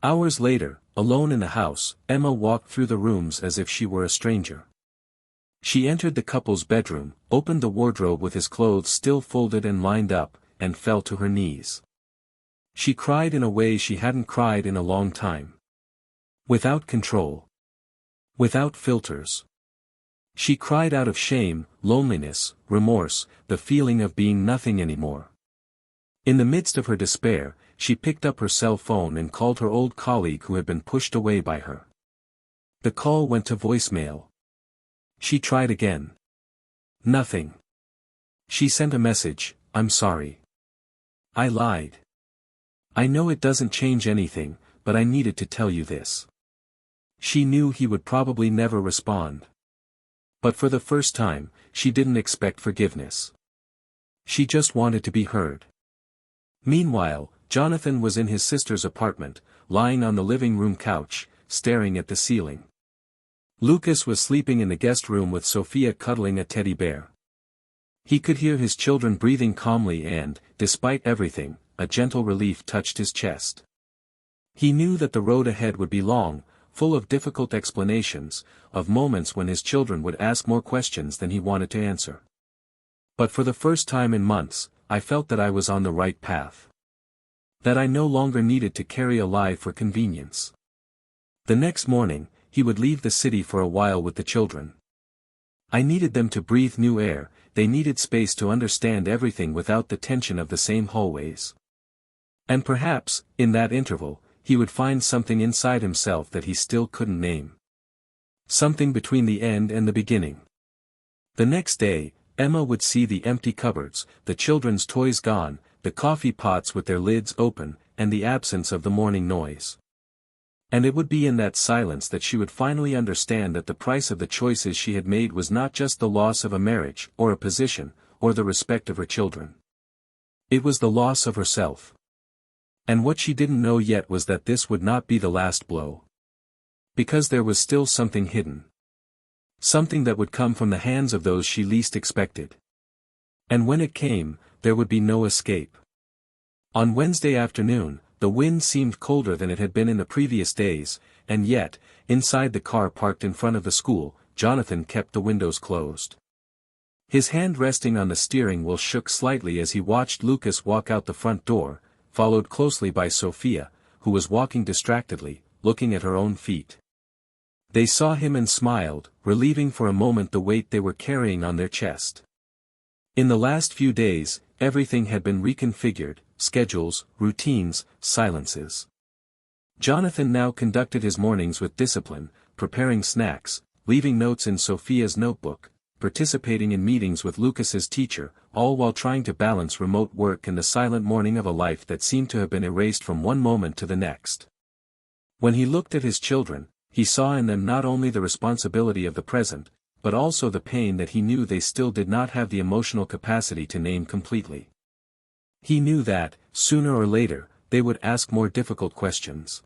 A: Hours later, alone in the house, Emma walked through the rooms as if she were a stranger. She entered the couple's bedroom, opened the wardrobe with his clothes still folded and lined up, and fell to her knees. She cried in a way she hadn't cried in a long time. Without control. Without filters. She cried out of shame, loneliness, remorse, the feeling of being nothing anymore. In the midst of her despair, she picked up her cell phone and called her old colleague who had been pushed away by her. The call went to voicemail. She tried again. Nothing. She sent a message, "I'm sorry. I lied. I know it doesn't change anything, but I needed to tell you this." She knew he would probably never respond. But for the first time, she didn't expect forgiveness. She just wanted to be heard. Meanwhile, Jonathan was in his sister's apartment, lying on the living room couch, staring at the ceiling. Lucas was sleeping in the guest room with Sophia cuddling a teddy bear. He could hear his children breathing calmly and, despite everything, a gentle relief touched his chest. He knew that the road ahead would be long, full of difficult explanations, of moments when his children would ask more questions than he wanted to answer. But for the first time in months, I felt that I was on the right path. That I no longer needed to carry a lie for convenience. The next morning, he would leave the city for a while with the children. I needed them to breathe new air, they needed space to understand everything without the tension of the same hallways. And perhaps, in that interval, he would find something inside himself that he still couldn't name. Something between the end and the beginning. The next day, Emma would see the empty cupboards, the children's toys gone, the coffee pots with their lids open, and the absence of the morning noise. And it would be in that silence that she would finally understand that the price of the choices she had made was not just the loss of a marriage, or a position, or the respect of her children. It was the loss of herself. And what she didn't know yet was that this would not be the last blow. Because there was still something hidden. Something that would come from the hands of those she least expected. And when it came, there would be no escape. On Wednesday afternoon, the wind seemed colder than it had been in the previous days, and yet, inside the car parked in front of the school, Jonathan kept the windows closed. His hand resting on the steering wheel shook slightly as he watched Lucas walk out the front door, followed closely by Sophia, who was walking distractedly, looking at her own feet. They saw him and smiled, relieving for a moment the weight they were carrying on their chest. In the last few days, everything had been reconfigured, schedules, routines, silences. Jonathan now conducted his mornings with discipline, preparing snacks, leaving notes in Sophia's notebook, participating in meetings with Lucas's teacher, all while trying to balance remote work and the silent mourning of a life that seemed to have been erased from one moment to the next. When he looked at his children, he saw in them not only the responsibility of the present, but also the pain that he knew they still did not have the emotional capacity to name completely. He knew that, sooner or later, they would ask more difficult questions.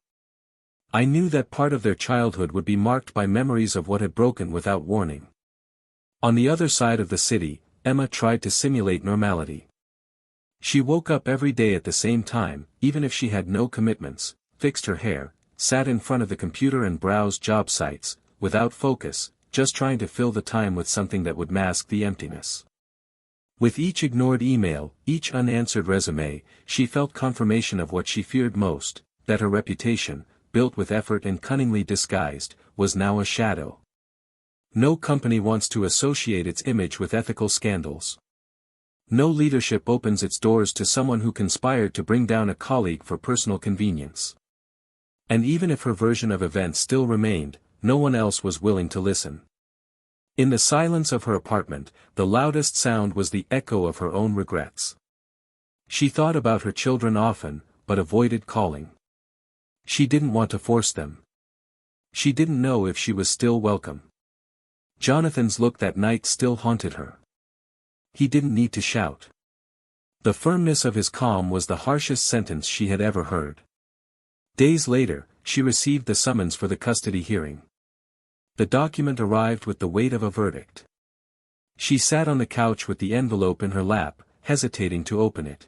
A: I knew that part of their childhood would be marked by memories of what had broken without warning. On the other side of the city, Emma tried to simulate normality. She woke up every day at the same time, even if she had no commitments, fixed her hair, sat in front of the computer and browsed job sites, without focus, just trying to fill the time with something that would mask the emptiness. With each ignored email, each unanswered resume, she felt confirmation of what she feared most, that her reputation, built with effort and cunningly disguised, was now a shadow. No company wants to associate its image with ethical scandals. No leadership opens its doors to someone who conspired to bring down a colleague for personal convenience. And even if her version of events still remained, no one else was willing to listen. In the silence of her apartment, the loudest sound was the echo of her own regrets. She thought about her children often, but avoided calling. She didn't want to force them. She didn't know if she was still welcome. Jonathan's look that night still haunted her. He didn't need to shout. The firmness of his calm was the harshest sentence she had ever heard. Days later, she received the summons for the custody hearing. The document arrived with the weight of a verdict. She sat on the couch with the envelope in her lap, hesitating to open it.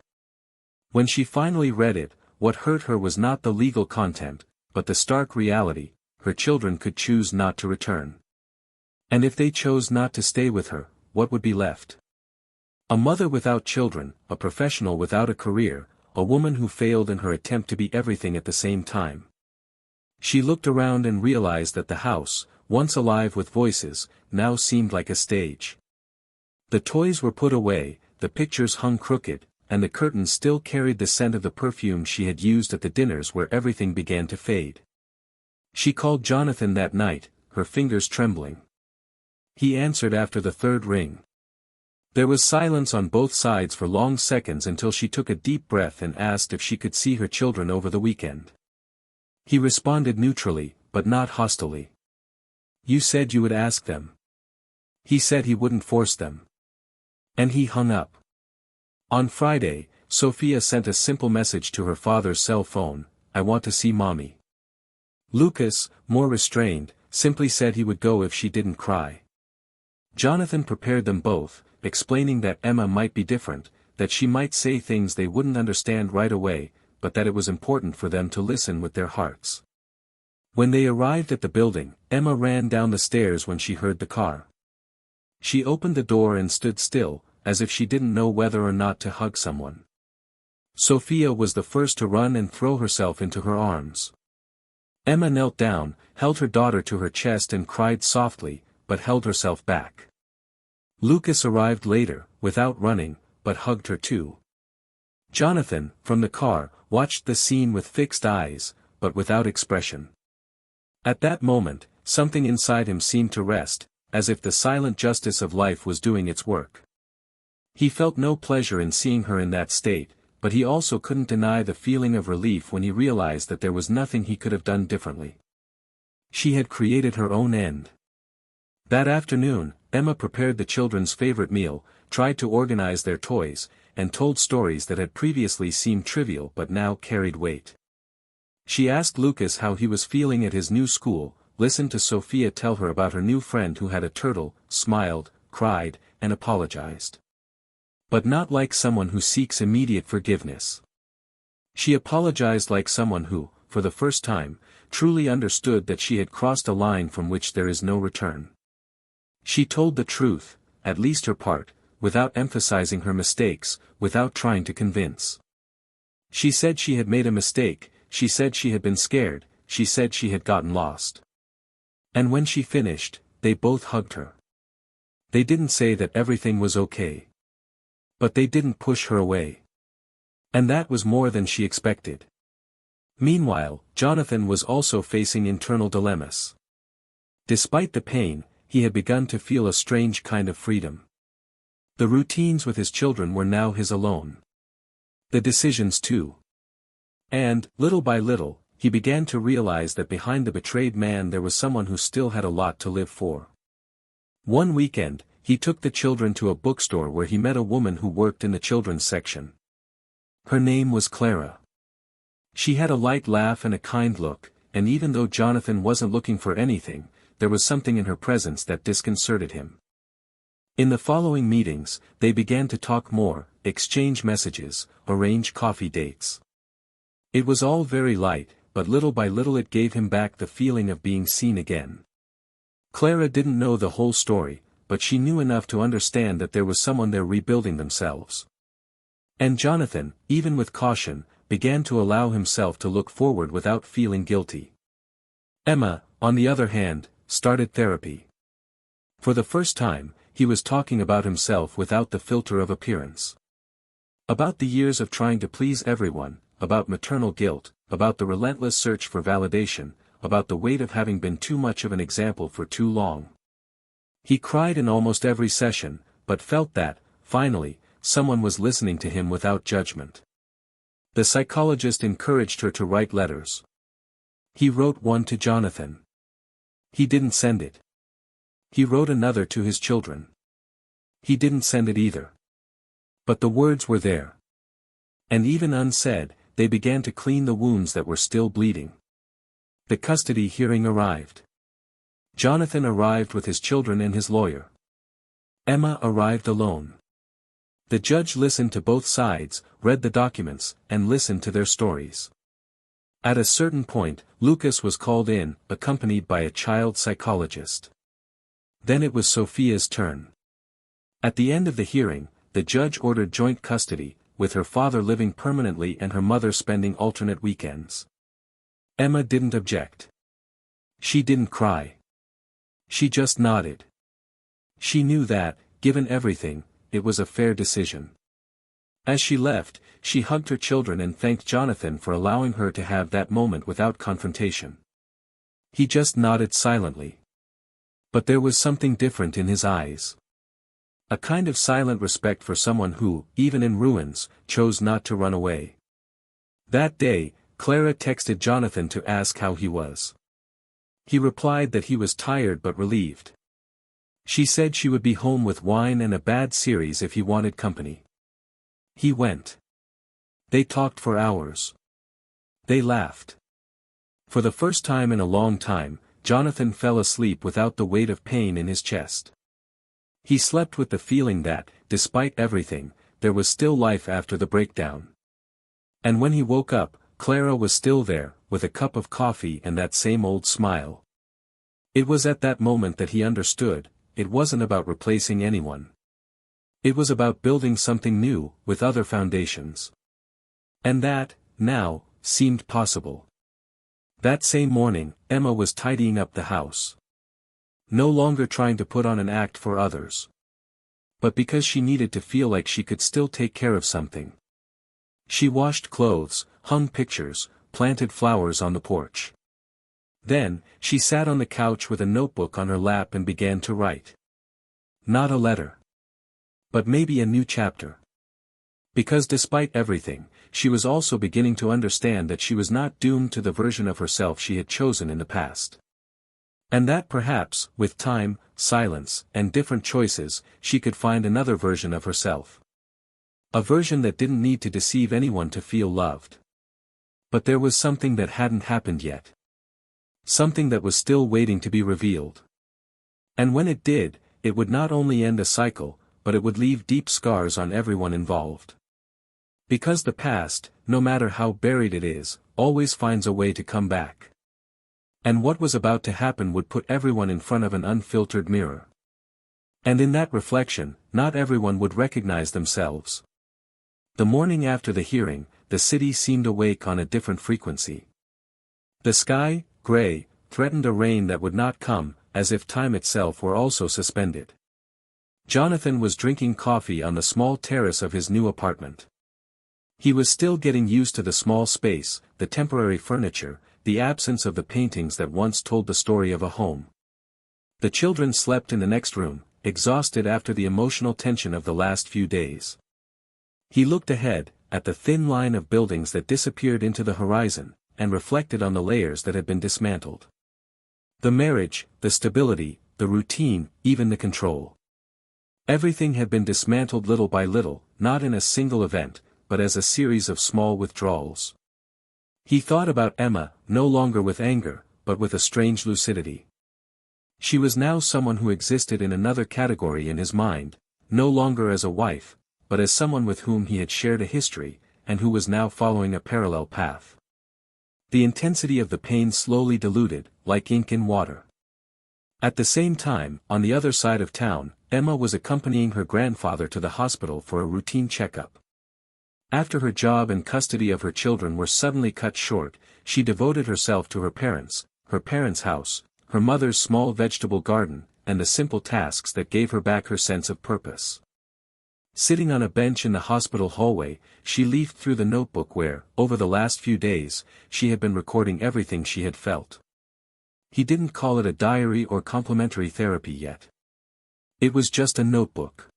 A: When she finally read it, what hurt her was not the legal content, but the stark reality: her children could choose not to return. And if they chose not to stay with her, what would be left? A mother without children, a professional without a career, a woman who failed in her attempt to be everything at the same time. She looked around and realized that the house, once alive with voices, now seemed like a stage. The toys were put away, the pictures hung crooked, and the curtains still carried the scent of the perfume she had used at the dinners where everything began to fade. She called Jonathan that night, her fingers trembling. He answered after the third ring. There was silence on both sides for long seconds until she took a deep breath and asked if she could see her children over the weekend. He responded neutrally, but not hostilely. "You said you would ask them." He said he wouldn't force them. And he hung up. On Friday, Sophia sent a simple message to her father's cell phone, "I want to see Mommy." Lucas, more restrained, simply said he would go if she didn't cry. Jonathan prepared them both, explaining that Emma might be different, that she might say things they wouldn't understand right away, but that it was important for them to listen with their hearts. When they arrived at the building, Emma ran down the stairs when she heard the car. She opened the door and stood still, as if she didn't know whether or not to hug someone. Sophia was the first to run and throw herself into her arms. Emma knelt down, held her daughter to her chest and cried softly, but held herself back. Lucas arrived later, without running, but hugged her too. Jonathan, from the car, watched the scene with fixed eyes, but without expression. At that moment, something inside him seemed to rest, as if the silent justice of life was doing its work. He felt no pleasure in seeing her in that state, but he also couldn't deny the feeling of relief when he realized that there was nothing he could have done differently. She had created her own end. That afternoon, Emma prepared the children's favorite meal, tried to organize their toys, and told stories that had previously seemed trivial but now carried weight. She asked Lucas how he was feeling at his new school, listened to Sophia tell her about her new friend who had a turtle, smiled, cried, and apologized. But not like someone who seeks immediate forgiveness. She apologized like someone who, for the first time, truly understood that she had crossed a line from which there is no return. She told the truth, at least her part, without emphasizing her mistakes, without trying to convince. She said she had made a mistake, she said she had been scared, she said she had gotten lost. And when she finished, they both hugged her. They didn't say that everything was okay. But they didn't push her away. And that was more than she expected. Meanwhile, Jonathan was also facing internal dilemmas. Despite the pain, he had begun to feel a strange kind of freedom. The routines with his children were now his alone. The decisions too. And, little by little, he began to realize that behind the betrayed man there was someone who still had a lot to live for. One weekend, he took the children to a bookstore where he met a woman who worked in the children's section. Her name was Clara. She had a light laugh and a kind look, and even though Jonathan wasn't looking for anything, there was something in her presence that disconcerted him. In the following meetings, they began to talk more, exchange messages, arrange coffee dates. It was all very light, but little by little it gave him back the feeling of being seen again. Clara didn't know the whole story, but she knew enough to understand that there was someone there rebuilding themselves. And Jonathan, even with caution, began to allow himself to look forward without feeling guilty. Emma, on the other hand, started therapy. For the first time, he was talking about himself without the filter of appearance. About the years of trying to please everyone, about maternal guilt, about the relentless search for validation, about the weight of having been too much of an example for too long. He cried in almost every session, but felt that, finally, someone was listening to him without judgment. The psychologist encouraged her to write letters. He wrote one to Jonathan. He didn't send it. He wrote another to his children. He didn't send it either. But the words were there. And even unsaid, they began to clean the wounds that were still bleeding. The custody hearing arrived. Jonathan arrived with his children and his lawyer. Emma arrived alone. The judge listened to both sides, read the documents, and listened to their stories. At a certain point, Lucas was called in, accompanied by a child psychologist. Then it was Sophia's turn. At the end of the hearing, the judge ordered joint custody, with her father living permanently and her mother spending alternate weekends. Emma didn't object. She didn't cry. She just nodded. She knew that, given everything, it was a fair decision. As she left, she hugged her children and thanked Jonathan for allowing her to have that moment without confrontation. He just nodded silently. But there was something different in his eyes. A kind of silent respect for someone who, even in ruins, chose not to run away. That day, Clara texted Jonathan to ask how he was. He replied that he was tired but relieved. She said she would be home with wine and a bad series if he wanted company. He went. They talked for hours. They laughed. For the first time in a long time, Jonathan fell asleep without the weight of pain in his chest. He slept with the feeling that, despite everything, there was still life after the breakdown. And when he woke up, Clara was still there, with a cup of coffee and that same old smile. It was at that moment that he understood, it wasn't about replacing anyone. It was about building something new, with other foundations. And that, now, seemed possible. That same morning, Emma was tidying up the house. No longer trying to put on an act for others. But because she needed to feel like she could still take care of something. She washed clothes, hung pictures, planted flowers on the porch. Then, she sat on the couch with a notebook on her lap and began to write. Not a letter. But maybe a new chapter. Because despite everything, she was also beginning to understand that she was not doomed to the version of herself she had chosen in the past. And that perhaps, with time, silence, and different choices, she could find another version of herself. A version that didn't need to deceive anyone to feel loved. But there was something that hadn't happened yet. Something that was still waiting to be revealed. And when it did, it would not only end a cycle, but it would leave deep scars on everyone involved. Because the past, no matter how buried it is, always finds a way to come back. And what was about to happen would put everyone in front of an unfiltered mirror. And in that reflection, not everyone would recognize themselves. The morning after the hearing, the city seemed awake on a different frequency. The sky, gray, threatened a rain that would not come, as if time itself were also suspended. Jonathan was drinking coffee on the small terrace of his new apartment. He was still getting used to the small space, the temporary furniture, the absence of the paintings that once told the story of a home. The children slept in the next room, exhausted after the emotional tension of the last few days. He looked ahead, at the thin line of buildings that disappeared into the horizon, and reflected on the layers that had been dismantled. The marriage, the stability, the routine, even the control. Everything had been dismantled little by little, not in a single event, but as a series of small withdrawals. He thought about Emma, no longer with anger, but with a strange lucidity. She was now someone who existed in another category in his mind, no longer as a wife, but as someone with whom he had shared a history, and who was now following a parallel path. The intensity of the pain slowly diluted, like ink in water. At the same time, on the other side of town, Emma was accompanying her grandfather to the hospital for a routine checkup. After her job and custody of her children were suddenly cut short, she devoted herself to her parents' house, her mother's small vegetable garden, and the simple tasks that gave her back her sense of purpose. Sitting on a bench in the hospital hallway, she leafed through the notebook where, over the last few days, she had been recording everything she had felt. He didn't call it a diary or complementary therapy yet. It was just a notebook.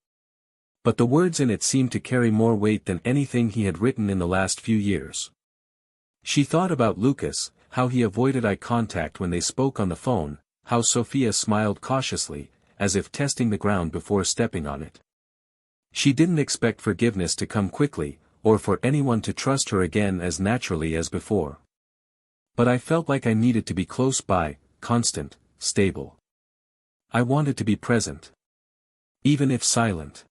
A: But the words in it seemed to carry more weight than anything he had written in the last few years. She thought about Lucas, how he avoided eye contact when they spoke on the phone, how Sophia smiled cautiously, as if testing the ground before stepping on it. She didn't expect forgiveness to come quickly, or for anyone to trust her again as naturally as before. But I felt like I needed to be close by, constant, stable. I wanted to be present. Even if silent.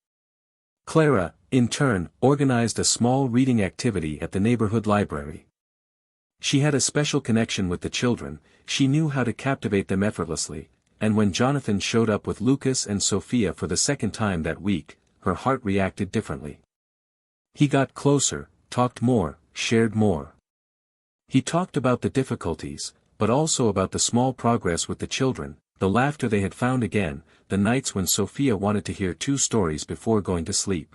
A: Clara, in turn, organized a small reading activity at the neighborhood library. She had a special connection with the children, she knew how to captivate them effortlessly, and when Jonathan showed up with Lucas and Sophia for the second time that week, her heart reacted differently. He got closer, talked more, shared more. He talked about the difficulties, but also about the small progress with the children, the laughter they had found again, the nights when Sophia wanted to hear 2 stories before going to sleep.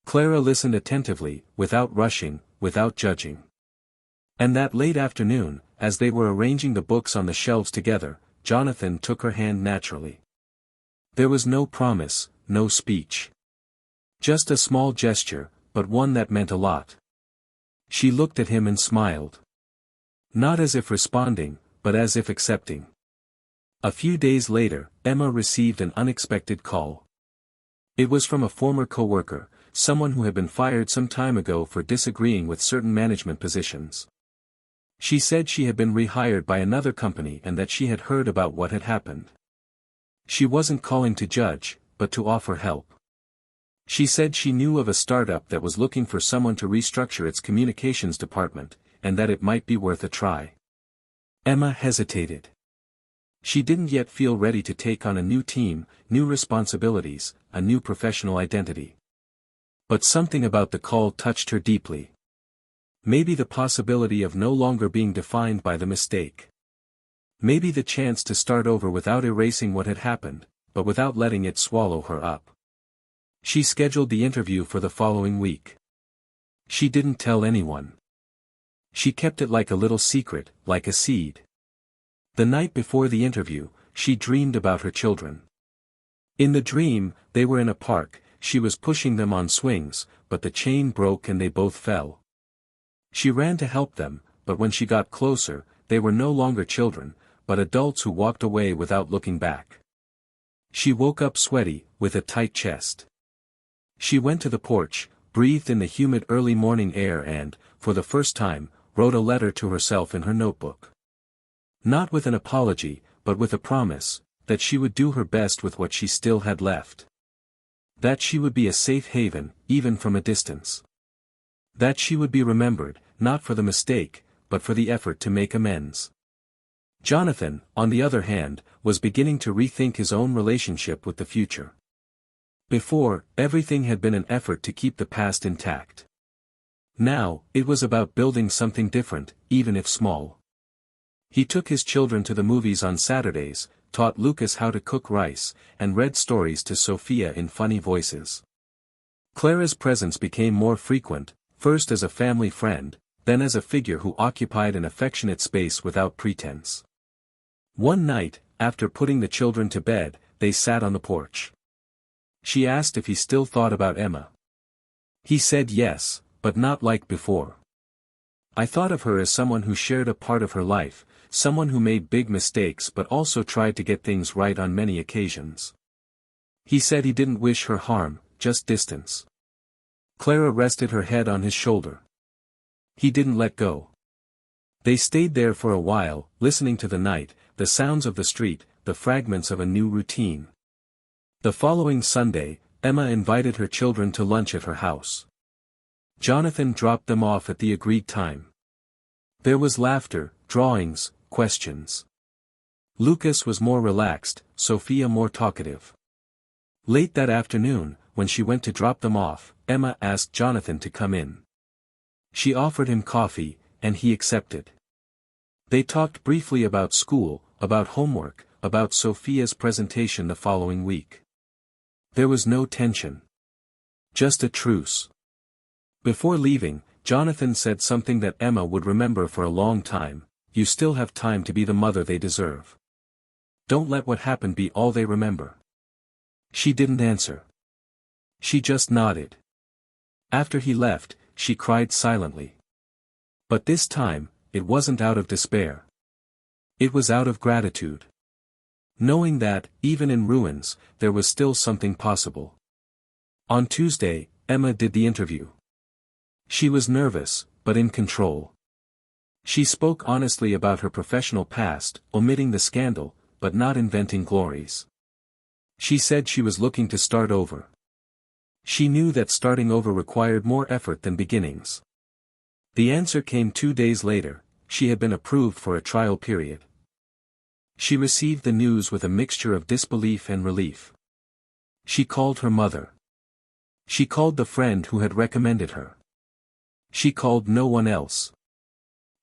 A: Clara listened attentively, without rushing, without judging. And that late afternoon, as they were arranging the books on the shelves together, Jonathan took her hand naturally. There was no promise, no speech. Just a small gesture, but one that meant a lot. She looked at him and smiled. Not as if responding, but as if accepting. A few days later, Emma received an unexpected call. It was from a former coworker, someone who had been fired some time ago for disagreeing with certain management positions. She said she had been rehired by another company and that she had heard about what had happened. She wasn't calling to judge, but to offer help. She said she knew of a startup that was looking for someone to restructure its communications department, and that it might be worth a try. Emma hesitated. She didn't yet feel ready to take on a new team, new responsibilities, a new professional identity. But something about the call touched her deeply. Maybe the possibility of no longer being defined by the mistake. Maybe the chance to start over without erasing what had happened, but without letting it swallow her up. She scheduled the interview for the following week. She didn't tell anyone. She kept it like a little secret, like a seed. The night before the interview, she dreamed about her children. In the dream, they were in a park, she was pushing them on swings, but the chain broke and they both fell. She ran to help them, but when she got closer, they were no longer children, but adults who walked away without looking back. She woke up sweaty, with a tight chest. She went to the porch, breathed in the humid early morning air and, for the first time, wrote a letter to herself in her notebook. Not with an apology, but with a promise, that she would do her best with what she still had left. That she would be a safe haven, even from a distance. That she would be remembered, not for the mistake, but for the effort to make amends. Jonathan, on the other hand, was beginning to rethink his own relationship with the future. Before, everything had been an effort to keep the past intact. Now, it was about building something different, even if small. He took his children to the movies on Saturdays, taught Lucas how to cook rice, and read stories to Sophia in funny voices. Clara's presence became more frequent, first as a family friend, then as a figure who occupied an affectionate space without pretense. One night, after putting the children to bed, they sat on the porch. She asked if he still thought about Emma. He said yes, but not like before. I thought of her as someone who shared a part of her life, someone who made big mistakes but also tried to get things right on many occasions. He said he didn't wish her harm, just distance. Clara rested her head on his shoulder. He didn't let go. They stayed there for a while, listening to the night, the sounds of the street, the fragments of a new routine. The following Sunday, Emma invited her children to lunch at her house. Jonathan dropped them off at the agreed time. There was laughter, drawings, questions. Lucas was more relaxed, Sophia more talkative. Late that afternoon, when she went to drop them off, Emma asked Jonathan to come in. She offered him coffee, and he accepted. They talked briefly about school, about homework, about Sophia's presentation the following week. There was no tension. Just a truce. Before leaving, Jonathan said something that Emma would remember for a long time: you still have time to be the mother they deserve. Don't let what happened be all they remember. She didn't answer. She just nodded. After he left, she cried silently. But this time, it wasn't out of despair. It was out of gratitude. Knowing that, even in ruins, there was still something possible. On Tuesday, Emma did the interview. She was nervous, but in control. She spoke honestly about her professional past, omitting the scandal, but not inventing glories. She said she was looking to start over. She knew that starting over required more effort than beginnings. The answer came 2 days later: she had been approved for a trial period. She received the news with a mixture of disbelief and relief. She called her mother. She called the friend who had recommended her. She called no one else.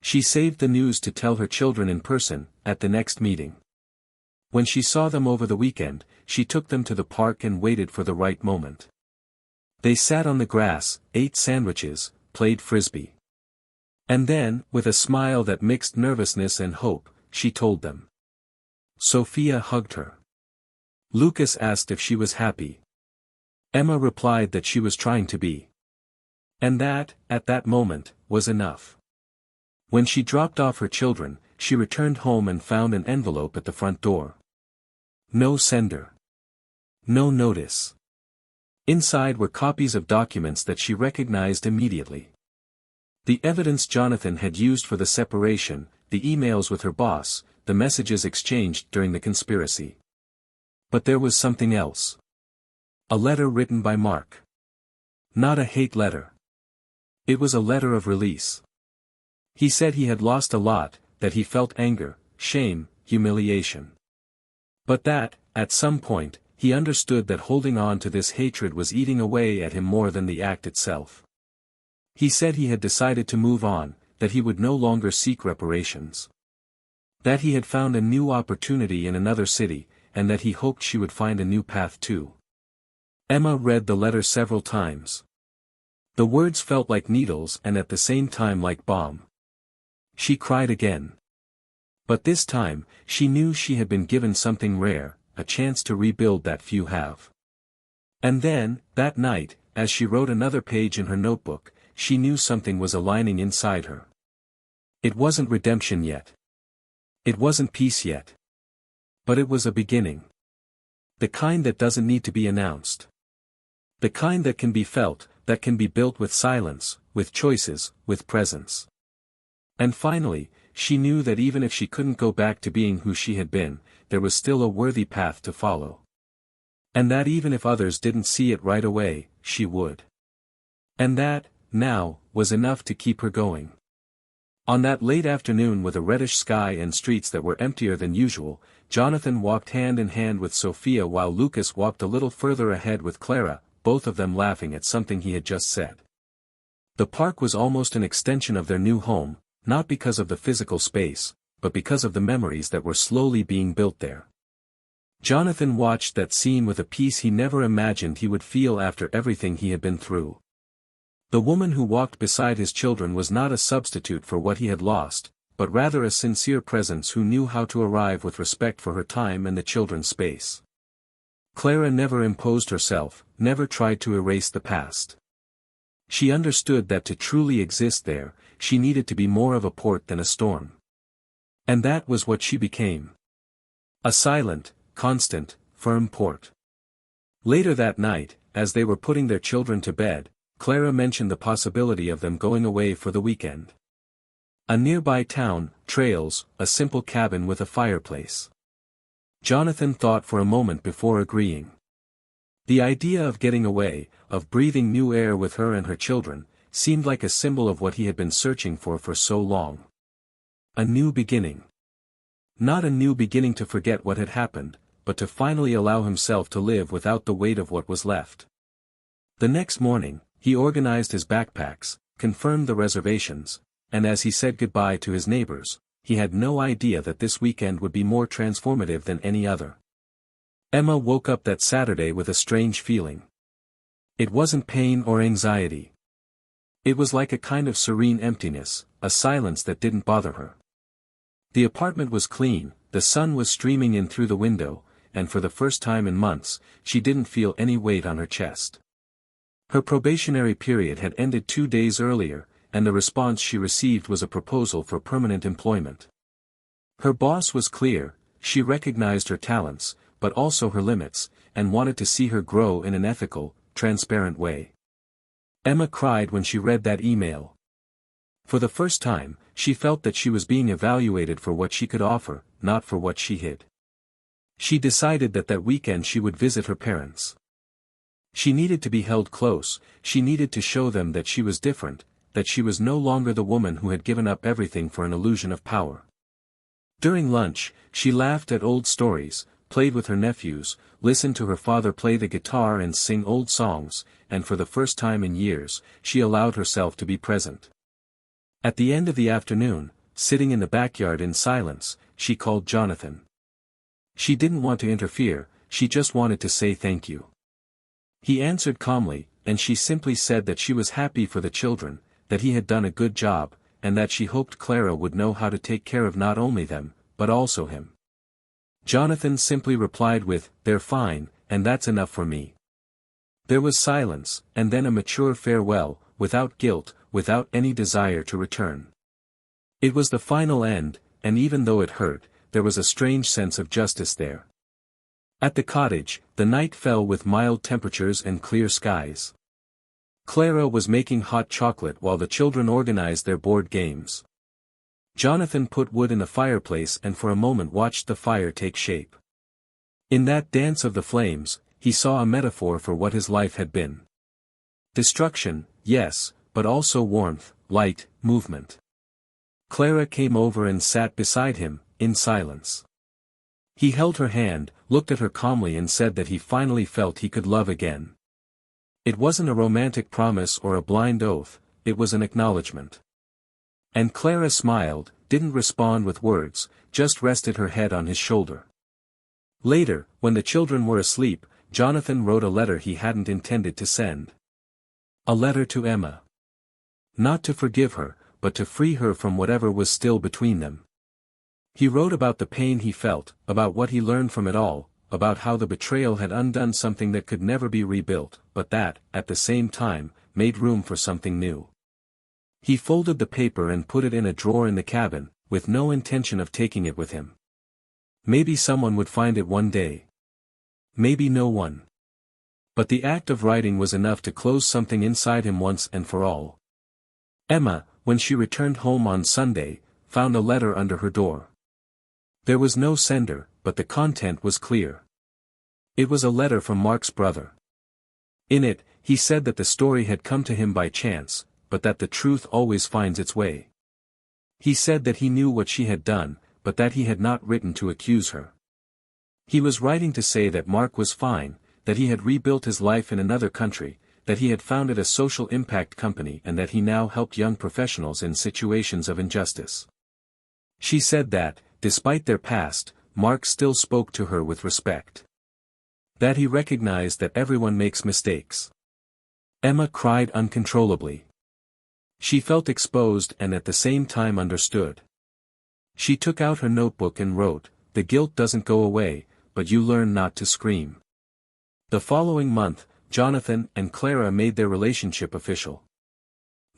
A: She saved the news to tell her children in person, at the next meeting. When she saw them over the weekend, she took them to the park and waited for the right moment. They sat on the grass, ate sandwiches, played frisbee. And then, with a smile that mixed nervousness and hope, she told them. Sophia hugged her. Lucas asked if she was happy. Emma replied that she was trying to be. And that, at that moment, was enough. When she dropped off her children, she returned home and found an envelope at the front door. No sender. No notice. Inside were copies of documents that she recognized immediately. The evidence Jonathan had used for the separation, the emails with her boss, the messages exchanged during the conspiracy. But there was something else. A letter written by Mark. Not a hate letter. It was a letter of release. He said he had lost a lot, that he felt anger, shame, humiliation. But that, at some point, he understood that holding on to this hatred was eating away at him more than the act itself. He said he had decided to move on, that he would no longer seek reparations. That he had found a new opportunity in another city, and that he hoped she would find a new path too. Emma read the letter several times. The words felt like needles and at the same time like balm. She cried again. But this time, she knew she had been given something rare, a chance to rebuild that few have. And then, that night, as she wrote another page in her notebook, she knew something was aligning inside her. It wasn't redemption yet. It wasn't peace yet. But it was a beginning. The kind that doesn't need to be announced. The kind that can be felt, that can be built with silence, with choices, with presence. And finally, she knew that even if she couldn't go back to being who she had been, there was still a worthy path to follow. And that even if others didn't see it right away, she would. And that, now, was enough to keep her going. On that late afternoon with a reddish sky and streets that were emptier than usual, Jonathan walked hand in hand with Sophia while Lucas walked a little further ahead with Clara, both of them laughing at something he had just said. The park was almost an extension of their new home, not because of the physical space, but because of the memories that were slowly being built there. Jonathan watched that scene with a peace he never imagined he would feel after everything he had been through. The woman who walked beside his children was not a substitute for what he had lost, but rather a sincere presence who knew how to arrive with respect for her time and the children's space. Clara never imposed herself, never tried to erase the past. She understood that to truly exist there, she needed to be more of a port than a storm. And that was what she became. A silent, constant, firm port. Later that night, as they were putting their children to bed, Clara mentioned the possibility of them going away for the weekend. A nearby town, trails, a simple cabin with a fireplace. Jonathan thought for a moment before agreeing. The idea of getting away, of breathing new air with her and her children, seemed like a symbol of what he had been searching for so long. A new beginning. Not a new beginning to forget what had happened, but to finally allow himself to live without the weight of what was left. The next morning, he organized his backpacks, confirmed the reservations, and as he said goodbye to his neighbors, he had no idea that this weekend would be more transformative than any other. Emma woke up that Saturday with a strange feeling. It wasn't pain or anxiety. It was like a kind of serene emptiness, a silence that didn't bother her. The apartment was clean, the sun was streaming in through the window, and for the first time in months, she didn't feel any weight on her chest. Her probationary period had ended 2 days earlier, and the response she received was a proposal for permanent employment. Her boss was clear, she recognized her talents, but also her limits, and wanted to see her grow in an ethical, transparent way. Emma cried when she read that email. For the first time, she felt that she was being evaluated for what she could offer, not for what she hid. She decided that weekend she would visit her parents. She needed to be held close, she needed to show them that she was different, that she was no longer the woman who had given up everything for an illusion of power. During lunch, she laughed at old stories, played with her nephews, listened to her father play the guitar and sing old songs, and for the first time in years, she allowed herself to be present. At the end of the afternoon, sitting in the backyard in silence, she called Jonathan. She didn't want to interfere, she just wanted to say thank you. He answered calmly, and she simply said that she was happy for the children, that he had done a good job, and that she hoped Clara would know how to take care of not only them, but also him. Jonathan simply replied with, "They're fine, and that's enough for me." There was silence, and then a mature farewell, without guilt, without any desire to return. It was the final end, and even though it hurt, there was a strange sense of justice there. At the cottage, the night fell with mild temperatures and clear skies. Clara was making hot chocolate while the children organized their board games. Jonathan put wood in the fireplace and for a moment watched the fire take shape. In that dance of the flames, he saw a metaphor for what his life had been. Destruction, yes, but also warmth, light, movement. Clara came over and sat beside him, in silence. He held her hand, looked at her calmly and said that he finally felt he could love again. It wasn't a romantic promise or a blind oath, it was an acknowledgement. And Clara smiled, didn't respond with words, just rested her head on his shoulder. Later, when the children were asleep, Jonathan wrote a letter he hadn't intended to send. A letter to Emma. Not to forgive her, but to free her from whatever was still between them. He wrote about the pain he felt, about what he learned from it all, about how the betrayal had undone something that could never be rebuilt, but that, at the same time, made room for something new. He folded the paper and put it in a drawer in the cabin, with no intention of taking it with him. Maybe someone would find it one day. Maybe no one. But the act of writing was enough to close something inside him once and for all. Emma, when she returned home on Sunday, found a letter under her door. There was no sender, but the content was clear. It was a letter from Mark's brother. In it, he said that the story had come to him by chance, but that the truth always finds its way. He said that he knew what she had done, but that he had not written to accuse her. He was writing to say that Mark was fine, that he had rebuilt his life in another country, that he had founded a social impact company and that he now helped young professionals in situations of injustice. She said that, despite their past, Mark still spoke to her with respect. That he recognized that everyone makes mistakes. Emma cried uncontrollably. She felt exposed and at the same time understood. She took out her notebook and wrote, "The guilt doesn't go away, but you learn not to scream." The following month, Jonathan and Clara made their relationship official.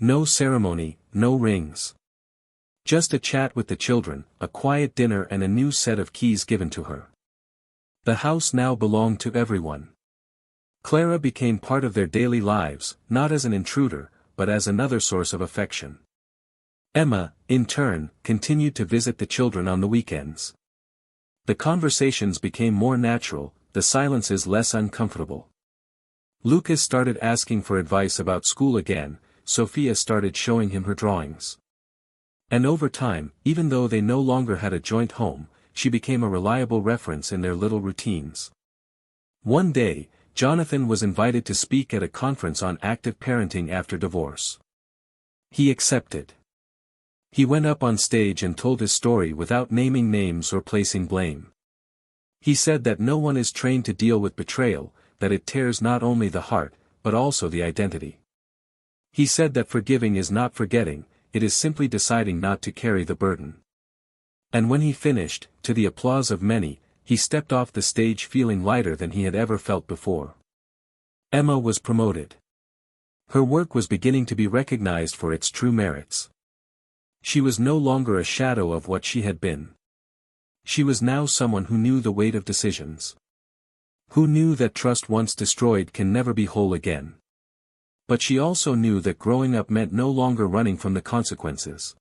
A: No ceremony, no rings. Just a chat with the children, a quiet dinner and a new set of keys given to her. The house now belonged to everyone. Clara became part of their daily lives, not as an intruder, but as another source of affection. Emma, in turn, continued to visit the children on the weekends. The conversations became more natural, the silences less uncomfortable. Lucas started asking for advice about school again, Sophia started showing him her drawings. And over time, even though they no longer had a joint home, she became a reliable reference in their little routines. One day, Jonathan was invited to speak at a conference on active parenting after divorce. He accepted. He went up on stage and told his story without naming names or placing blame. He said that no one is trained to deal with betrayal, that it tears not only the heart, but also the identity. He said that forgiving is not forgetting, it is simply deciding not to carry the burden. And when he finished, to the applause of many, he stepped off the stage feeling lighter than he had ever felt before. Emma was promoted. Her work was beginning to be recognized for its true merits. She was no longer a shadow of what she had been. She was now someone who knew the weight of decisions. Who knew that trust once destroyed can never be whole again. But she also knew that growing up meant no longer running from the consequences.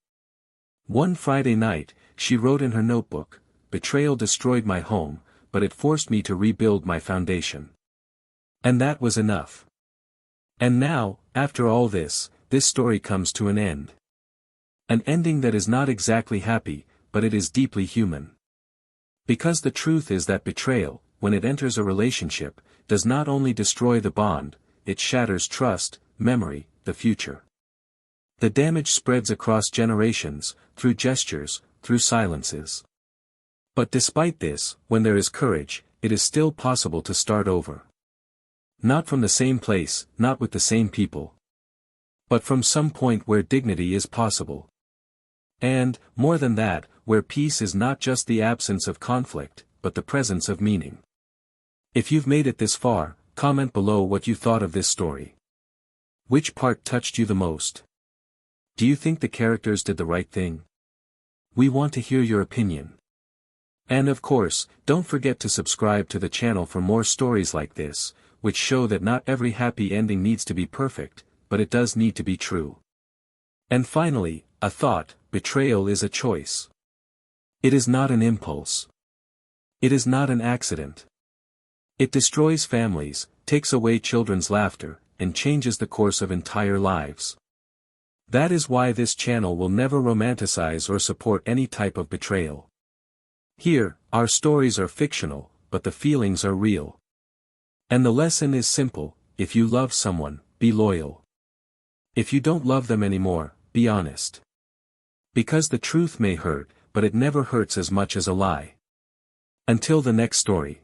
A: One Friday night, she wrote in her notebook, "Betrayal destroyed my home, but it forced me to rebuild my foundation." And that was enough. And now, after all this, this story comes to an end. An ending that is not exactly happy, but it is deeply human. Because the truth is that betrayal, when it enters a relationship, does not only destroy the bond, it shatters trust, memory, the future. The damage spreads across generations, through gestures, through silences. But despite this, when there is courage, it is still possible to start over. Not from the same place, not with the same people. But from some point where dignity is possible. And, more than that, where peace is not just the absence of conflict, but the presence of meaning. If you've made it this far, comment below what you thought of this story. Which part touched you the most? Do you think the characters did the right thing? We want to hear your opinion. And of course, don't forget to subscribe to the channel for more stories like this, which show that not every happy ending needs to be perfect, but it does need to be true. And finally, a thought: betrayal is a choice. It is not an impulse. It is not an accident. It destroys families, takes away children's laughter, and changes the course of entire lives. That is why this channel will never romanticize or support any type of betrayal. Here, our stories are fictional, but the feelings are real. And the lesson is simple: if you love someone, be loyal. If you don't love them anymore, be honest. Because the truth may hurt, but it never hurts as much as a lie. Until the next story.